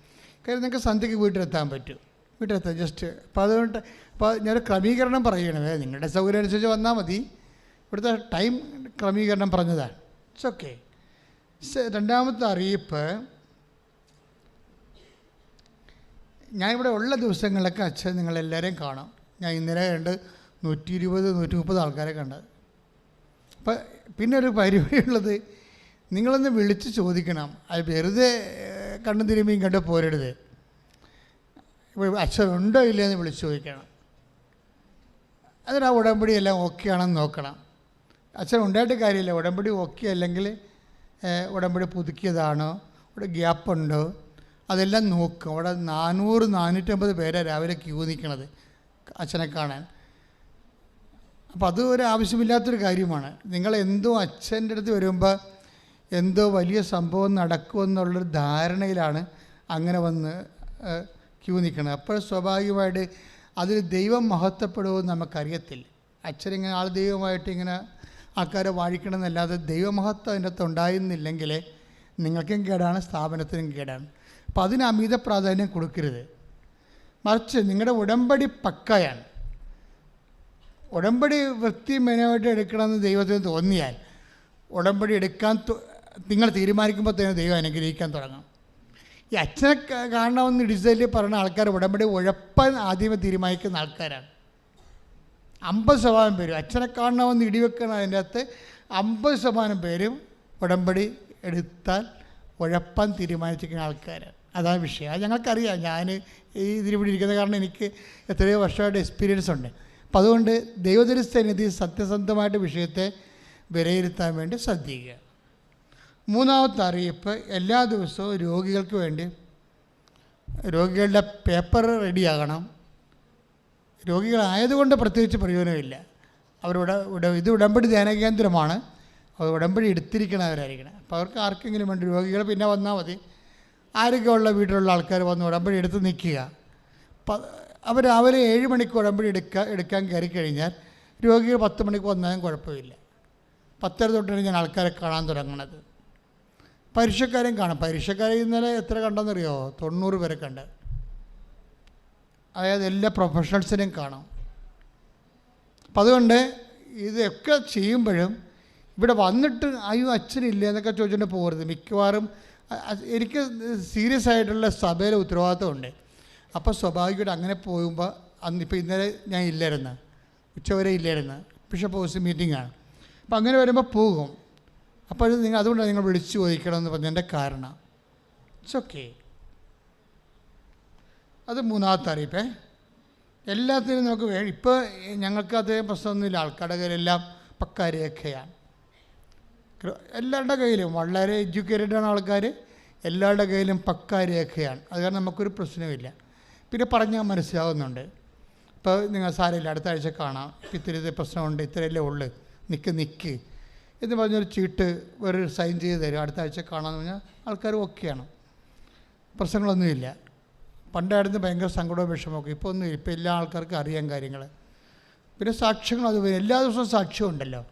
കാര്യം നിങ്ങൾക്ക് സന്ധ്യയ്ക്ക് വീട്ടിലെത്താൻ പറ്റും. വീട്ടിലെത്താം ജസ്റ്റ്. അപ്പോൾ അതുകൊണ്ട് അപ്പോൾ ഞാനൊരു ക്രമീകരണം പറയണേ, നിങ്ങളുടെ സൗകര്യം അനുസരിച്ച് വന്നാൽ മതി. ഇവിടുത്തെ ടൈം ക്രമീകരണം പറഞ്ഞതാണ്. It's okay. രണ്ടാമത്തെ അറിയിപ്പ്, ഞാനിവിടെ ഉള്ള ദിവസങ്ങളിലൊക്കെ അച്ഛൻ നിങ്ങളെല്ലാവരെയും കാണാം. ഞാൻ ഇന്നലെ 120-130 ആൾക്കാരെ കണ്ടത്. അപ്പം പിന്നെ ഒരു പരിപാടിയുള്ളത്, നിങ്ങളൊന്ന് വിളിച്ച് ചോദിക്കണം. അത് വെറുതെ കണ്ണും തിരുമ്മിയും കണ്ട് പോരരുത്. ഇപ്പോൾ അച്ഛൻ ഉണ്ടോ ഇല്ലയെന്ന് വിളിച്ച് ചോദിക്കണം. അതിന് ആ ഉടമ്പടി എല്ലാം ഓക്കെ ആണെന്ന് നോക്കണം. അച്ഛൻ ഉണ്ടായിട്ട് കാര്യമില്ല. ഉടമ്പടി ഓക്കെ അല്ലെങ്കിൽ ഉടമ്പടി പുതുക്കിയതാണോ, ഇവിടെ ഗ്യാപ്പുണ്ടോ, അതെല്ലാം നോക്കും. അവിടെ 400-450 പേരെ രാവിലെ ക്യൂ നിൽക്കണത് അച്ഛനെ കാണാൻ. അപ്പോൾ അത് ഒരു ആവശ്യമില്ലാത്തൊരു കാര്യമാണ്. നിങ്ങളെന്തോ അച്ഛൻ്റെ അടുത്ത് വരുമ്പോൾ എന്തോ വലിയ സംഭവം നടക്കുമെന്നുള്ളൊരു ധാരണയിലാണ് അങ്ങനെ വന്ന് ക്യൂ നിൽക്കുന്നത്. അപ്പോൾ സ്വാഭാവികമായിട്ട് അതിൽ ദൈവം മഹത്വപ്പെടുമെന്ന് നമുക്കറിയത്തില്ല. അച്ഛനിങ്ങനെ ആൾ ദൈവമായിട്ട് ഇങ്ങനെ ആൾക്കാരെ വാഴിക്കണമെന്നല്ലാതെ ദൈവമഹത്വം അതിൻ്റെ അകത്ത് ഉണ്ടായിരുന്നില്ലെങ്കിൽ നിങ്ങൾക്കും കേടാണ്, സ്ഥാപനത്തിനും കേടാണ്. അപ്പോൾ അതിന് അമിത പ്രാധാന്യം കൊടുക്കരുത്. മറിച്ച് നിങ്ങളുടെ ഉടമ്പടി പക്കയാണ്. ഉടമ്പടി വൃത്തിമേനമായിട്ട് എടുക്കണമെന്ന് ദൈവത്തിന് തോന്നിയാൽ ഉടമ്പടി എടുക്കാൻ നിങ്ങൾ തീരുമാനിക്കുമ്പോൾ തന്നെ ദൈവം അനുഗ്രഹിക്കാൻ തുടങ്ങും. ഈ അച്ഛനെ കാണണമെന്ന് ഡിസൈനിൽ പറയുന്ന ആൾക്കാർ ഉടമ്പടി ഉഴപ്പാൻ ആദ്യമേ തീരുമാനിക്കുന്ന ആൾക്കാരാണ്. 50% പേരും അച്ഛനെ കാണണമെന്ന് ഇടിവെക്കണം. അതിൻ്റെ അകത്ത് 50% പേരും ഉടമ്പടി എടുത്താൽ ഉഴപ്പാൻ തീരുമാനിച്ചിരിക്കുന്ന ആൾക്കാരാണ്. അതാണ് വിഷയം. അത് ഞങ്ങൾക്കറിയാം. ഞാൻ ഈ ഇതിലിവിടെ ഇരിക്കുന്ന കാരണം എനിക്ക് എത്രയോ വർഷമായിട്ട് എക്സ്പീരിയൻസ് ഉണ്ട്. അപ്പം അതുകൊണ്ട് ദൈവദൃസന്നിധി സത്യസന്ധമായിട്ട് വിഷയത്തെ വിലയിരുത്താൻ വേണ്ടി ശ്രദ്ധിക്കുക. മൂന്നാമത്തെ അറിയിപ്പ്, എല്ലാ ദിവസവും രോഗികൾക്ക് വേണ്ടി രോഗികളുടെ പേപ്പർ റെഡിയാകണം. രോഗികളായതുകൊണ്ട് പ്രത്യേകിച്ച് പ്രയോജനമില്ല. ഇത് ഉടമ്പടി ധ്യാന കേന്ദ്രമാണ്. അത് ഉടമ്പടി എടുത്തിരിക്കണവരായിരിക്കണം. അപ്പോൾ അവർക്ക് ആർക്കെങ്കിലും വേണ്ടി രോഗികൾ പിന്നെ വന്നാൽ മതി. ആരോഗ്യമുള്ള വീട്ടിലുള്ള ആൾക്കാർ വന്ന് ഉടമ്പടി എടുത്ത് നിൽക്കുക. അവർ രാവിലെ 7 മണിക്ക് ഉടമ്പടി എടുക്കാൻ കയറി കഴിഞ്ഞാൽ രോഗികൾ 10 മണിക്ക് വന്നാലും കുഴപ്പമില്ല. 10:30 തൊട്ടാണ് ഞാൻ ആൾക്കാരെ കാണാൻ തുടങ്ങുന്നത്. പരീക്ഷക്കാരെയും കാണാം. പരീക്ഷക്കാരെ ഇന്നലെ എത്ര കണ്ടെന്നറിയോ? 90 പേരെ കണ്ട്. അതായത് എല്ലാ പ്രൊഫഷണൽസിനെയും കാണാം. അപ്പം അതുകൊണ്ട് ഇതൊക്കെ ചെയ്യുമ്പോഴും ഇവിടെ വന്നിട്ട് അയ്യോ അച്ഛനില്ല എന്നൊക്കെ ചോദിച്ചിട്ട് പോകരുത്. മിക്കവാറും എനിക്ക് സീരിയസ് ആയിട്ടുള്ള സഭയിലെ ഉത്തരവാദിത്തമുണ്ട്. അപ്പോൾ സ്വാഭാവികമായിട്ട് അങ്ങനെ പോകുമ്പോൾ ഇപ്പോൾ ഇന്നലെ ഞാൻ ഇല്ലായിരുന്നു, ഉച്ചവരെ ഇല്ലായിരുന്നു, ബിഷപ്പ് ഹൗസ് മീറ്റിംഗാണ്. അപ്പം അങ്ങനെ വരുമ്പോൾ പോകും. അപ്പോൾ അതുകൊണ്ടാണ് നിങ്ങൾ വിളിച്ചു ചോദിക്കണമെന്ന് പറഞ്ഞതിൻ്റെ കാരണം. It's okay. അത് മൂന്നാമത്തെ അറിയിപ്പേ. എല്ലാത്തിനും നമുക്ക് ഇപ്പോൾ ഞങ്ങൾക്ക് അതേ പ്രശ്നമൊന്നുമില്ല. ആൾക്കാരുടെ കയ്യിലെല്ലാം പക്കാ രേഖയാണ്. എല്ലാവരുടെ കയ്യിലും വളരെ എഡ്യൂക്കേറ്റഡാണ് ആൾക്കാർ. എല്ലാവരുടെ കയ്യിലും പക്കാ രേഖയാണ്. അത് കാരണം നമുക്കൊരു പ്രശ്നമില്ല. പിന്നെ പറഞ്ഞാൽ മനസ്സിലാവുന്നുണ്ട്. ഇപ്പോൾ നിങ്ങൾ സാരമില്ല, അടുത്ത ആഴ്ച കാണാം, ഇത്തിരി പ്രശ്നമുണ്ട്, ഇത്രയല്ലേ ഉള്ളു, നിൽക്ക് എന്ന് പറഞ്ഞൊരു ചീട്ട് ഒരു സൈൻ ചെയ്ത് തരും, അടുത്ത ആഴ്ച കാണാമെന്ന് പറഞ്ഞാൽ ആൾക്കാർ ഓക്കെയാണ്. പ്രശ്നങ്ങളൊന്നുമില്ല. പണ്ടായിരുന്നു ഭയങ്കര സങ്കടവും വിഷമമൊക്കെ. ഇപ്പോൾ ഒന്നും, ഇപ്പോൾ എല്ലാ ആൾക്കാർക്കും അറിയാൻ കാര്യങ്ങൾ. പിന്നെ സാക്ഷ്യങ്ങൾ അതുപോലെ എല്ലാ ദിവസവും സാക്ഷ്യമുണ്ടല്ലോ.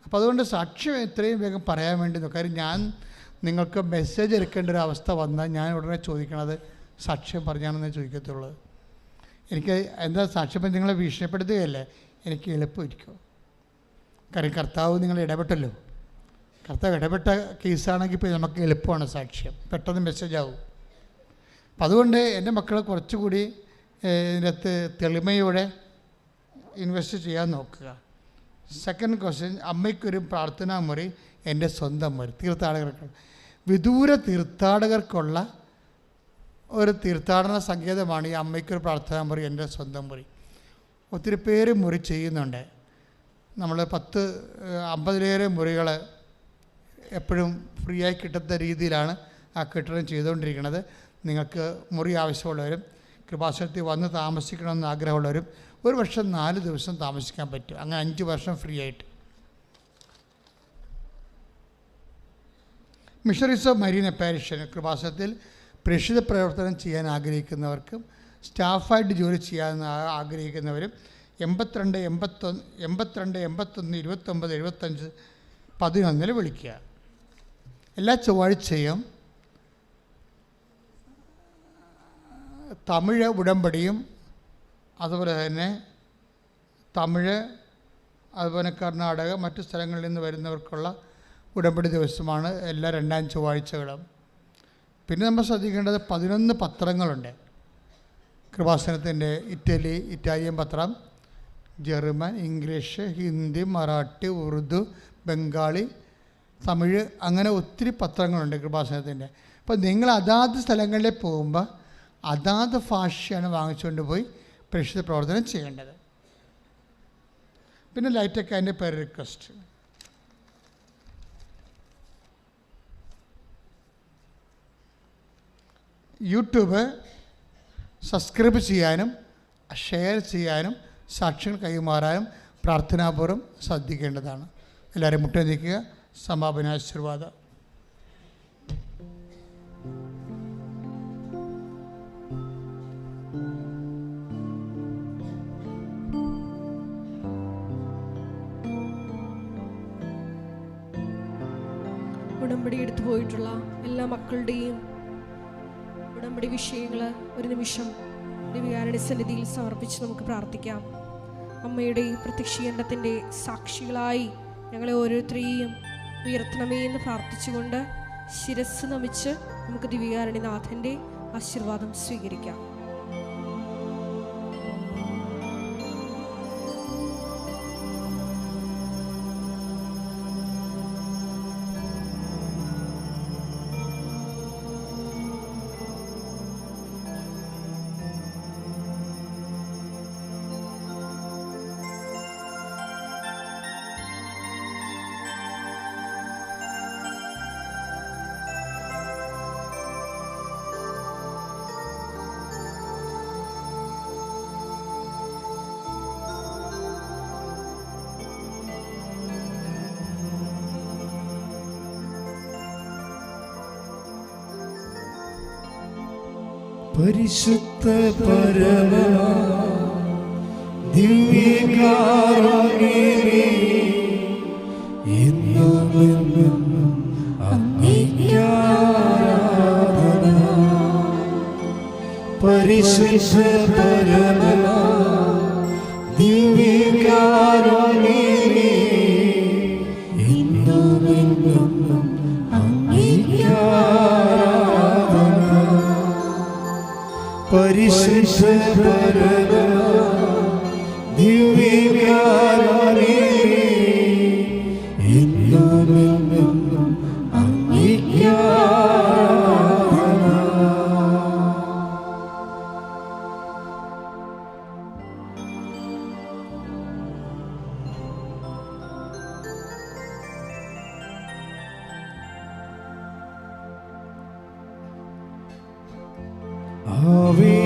അപ്പോൾ അതുകൊണ്ട് സാക്ഷ്യം എത്രയും വേഗം പറയാൻ വേണ്ടി നോക്കാം. കാര്യം ഞാൻ നിങ്ങൾക്ക് മെസ്സേജ് എടുക്കേണ്ട ഒരു അവസ്ഥ വന്നാൽ ഞാൻ ഉടനെ ചോദിക്കണത് സാക്ഷ്യം പറഞ്ഞാണെന്നേ ചോദിക്കത്തുള്ളൂ. എനിക്ക് എന്താ സാക്ഷ്യം നിങ്ങളെ ഭീഷണിപ്പെടുത്തുകയല്ലേ, എനിക്ക് എളുപ്പമായിരിക്കും. കാര്യം കർത്താവ് നിങ്ങൾ ഇടപെട്ടല്ലോ. കർത്താവ് ഇടപെട്ട കേസാണെങ്കിൽ ഇപ്പോൾ നമുക്ക് എളുപ്പമാണ് സാക്ഷ്യം, പെട്ടെന്ന് മെസ്സേജാവും. അപ്പം അതുകൊണ്ട് എൻ്റെ മക്കളെ കുറച്ചുകൂടി ഇതിനകത്ത് തെളിമയോടെ ഇൻവെസ്റ്റ് ചെയ്യാൻ നോക്കുക. സെക്കൻഡ് ക്വസ്റ്റ്യൻ, അമ്മയ്ക്കൊരു പ്രാർത്ഥനാ മുറി എൻ്റെ സ്വന്തം മുറി. തീർത്ഥാടകർക്ക്, വിദൂര തീർത്ഥാടകർക്കുള്ള ഒരു തീർത്ഥാടന സങ്കേതമാണ് ഈ അമ്മയ്ക്കൊരു പ്രാർത്ഥനാ മുറി എൻ്റെ സ്വന്തം മുറി. ഒത്തിരി പേര് മുറി ചെയ്യുന്നുണ്ട്. നമ്മൾ 50-50 മുറികൾ എപ്പോഴും ഫ്രീ ആയി കിട്ടുന്ന രീതിയിലാണ് ആ കെട്ടിടം ചെയ്തുകൊണ്ടിരിക്കുന്നത്. നിങ്ങൾക്ക് മുറി ആവശ്യമുള്ളവരും കൃപാസനത്തിൽ വന്ന് താമസിക്കണമെന്ന് ആഗ്രഹമുള്ളവരും 1 വർഷം 4 ദിവസം താമസിക്കാൻ പറ്റും. അങ്ങനെ 5 വർഷം ഫ്രീ ആയിട്ട്. മിഷണറീസ് ഓഫ് മരീന പാരിഷന് കൃപാസനത്തിൽ പ്രേക്ഷിത പ്രവർത്തനം ചെയ്യാൻ ആഗ്രഹിക്കുന്നവർക്കും സ്റ്റാഫായിട്ട് ജോലി ചെയ്യാൻ ആഗ്രഹിക്കുന്നവരും 82 81 29 75 11 വിളിക്കുക. എല്ലാ ചൊവ്വാഴ്ചയും തമിഴ് ഉടമ്പടിയും അതുപോലെ തന്നെ തമിഴ്, അതുപോലെ കർണാടക, മറ്റു സ്ഥലങ്ങളിൽ നിന്ന് വരുന്നവർക്കുള്ള ഉടമ്പടി ദിവസമാണ് എല്ലാ 2ാം ചൊവ്വാഴ്ചകളും. പിന്നെ നമ്മൾ ശ്രദ്ധിക്കേണ്ടത് 11 പത്രങ്ങളുണ്ട് കൃപാസനത്തിൻ്റെ. ഇറ്റാലിയൻ പത്രം, ജർമ്മൻ, ഇംഗ്ലീഷ്, ഹിന്ദി, മറാഠി, ഉറുദു, ബംഗാളി, തമിഴ്, അങ്ങനെ ഒത്തിരി പത്രങ്ങളുണ്ട് കൃപാസനത്തിൻ്റെ. അപ്പോൾ നിങ്ങൾ അതാത് സ്ഥലങ്ങളിൽ പോകുമ്പോൾ അതാത് ഭാഷയാണ് വാങ്ങിച്ചുകൊണ്ട് പോയി പ്രേക്ഷിത പ്രവർത്തനം ചെയ്യേണ്ടത്. പിന്നെ ലൈറ്റൊക്കെ അതിൻ്റെ പേര് റിക്വസ്റ്റ്. യൂട്യൂബ് സബ്സ്ക്രൈബ് ചെയ്യാനും ഷെയർ ചെയ്യാനും സാക്ഷ്യങ്ങൾ കൈമാറാനും പ്രാർത്ഥനാപൂർവ്വം ശ്രദ്ധിക്കേണ്ടതാണ്. എല്ലാവരും മുട്ട നിൽക്കുക. സമാപനാശീർവാദം. ഉടമ്പടി എടുത്തു പോയിട്ടുള്ള എല്ലാ മക്കളുടെയും ഉടമ്പടി വിഷയങ്ങൾ ഒരു നിമിഷം ദിവ്യകാരുണ്യ സന്നിധിയിൽ സമർപ്പിച്ച് നമുക്ക് പ്രാർത്ഥിക്കാം. അമ്മയുടെ പ്രത്യക്ഷീകരണത്തിൻ്റെ സാക്ഷികളായി ഞങ്ങളെ ഓരോരുത്തരെയും ഉയർത്തണമേ എന്ന് പ്രാർത്ഥിച്ചുകൊണ്ട് ശിരസ് നമിച്ച് നമുക്ക് ദിവ്യകാരുണ്യനാഥൻ്റെ ആശീർവാദം സ്വീകരിക്കാം. പരിശുദ്ധ പരമ ദിവ്യകാരുണ്യമേ, എന്നുമെന്നും അങ്ങേക്കാരാധന. പരിശുദ്ധ പരമ ദിവ്യകാരുണ്യമേ, എന്നുമെന്നും അങ്ങേക്കാരാധന. പരിശുദ്ധ പരമ ദിവ്യകാരുണ്യമേ, എന്നുമെന്നും അങ്ങേക്കാരാധന. ആവേ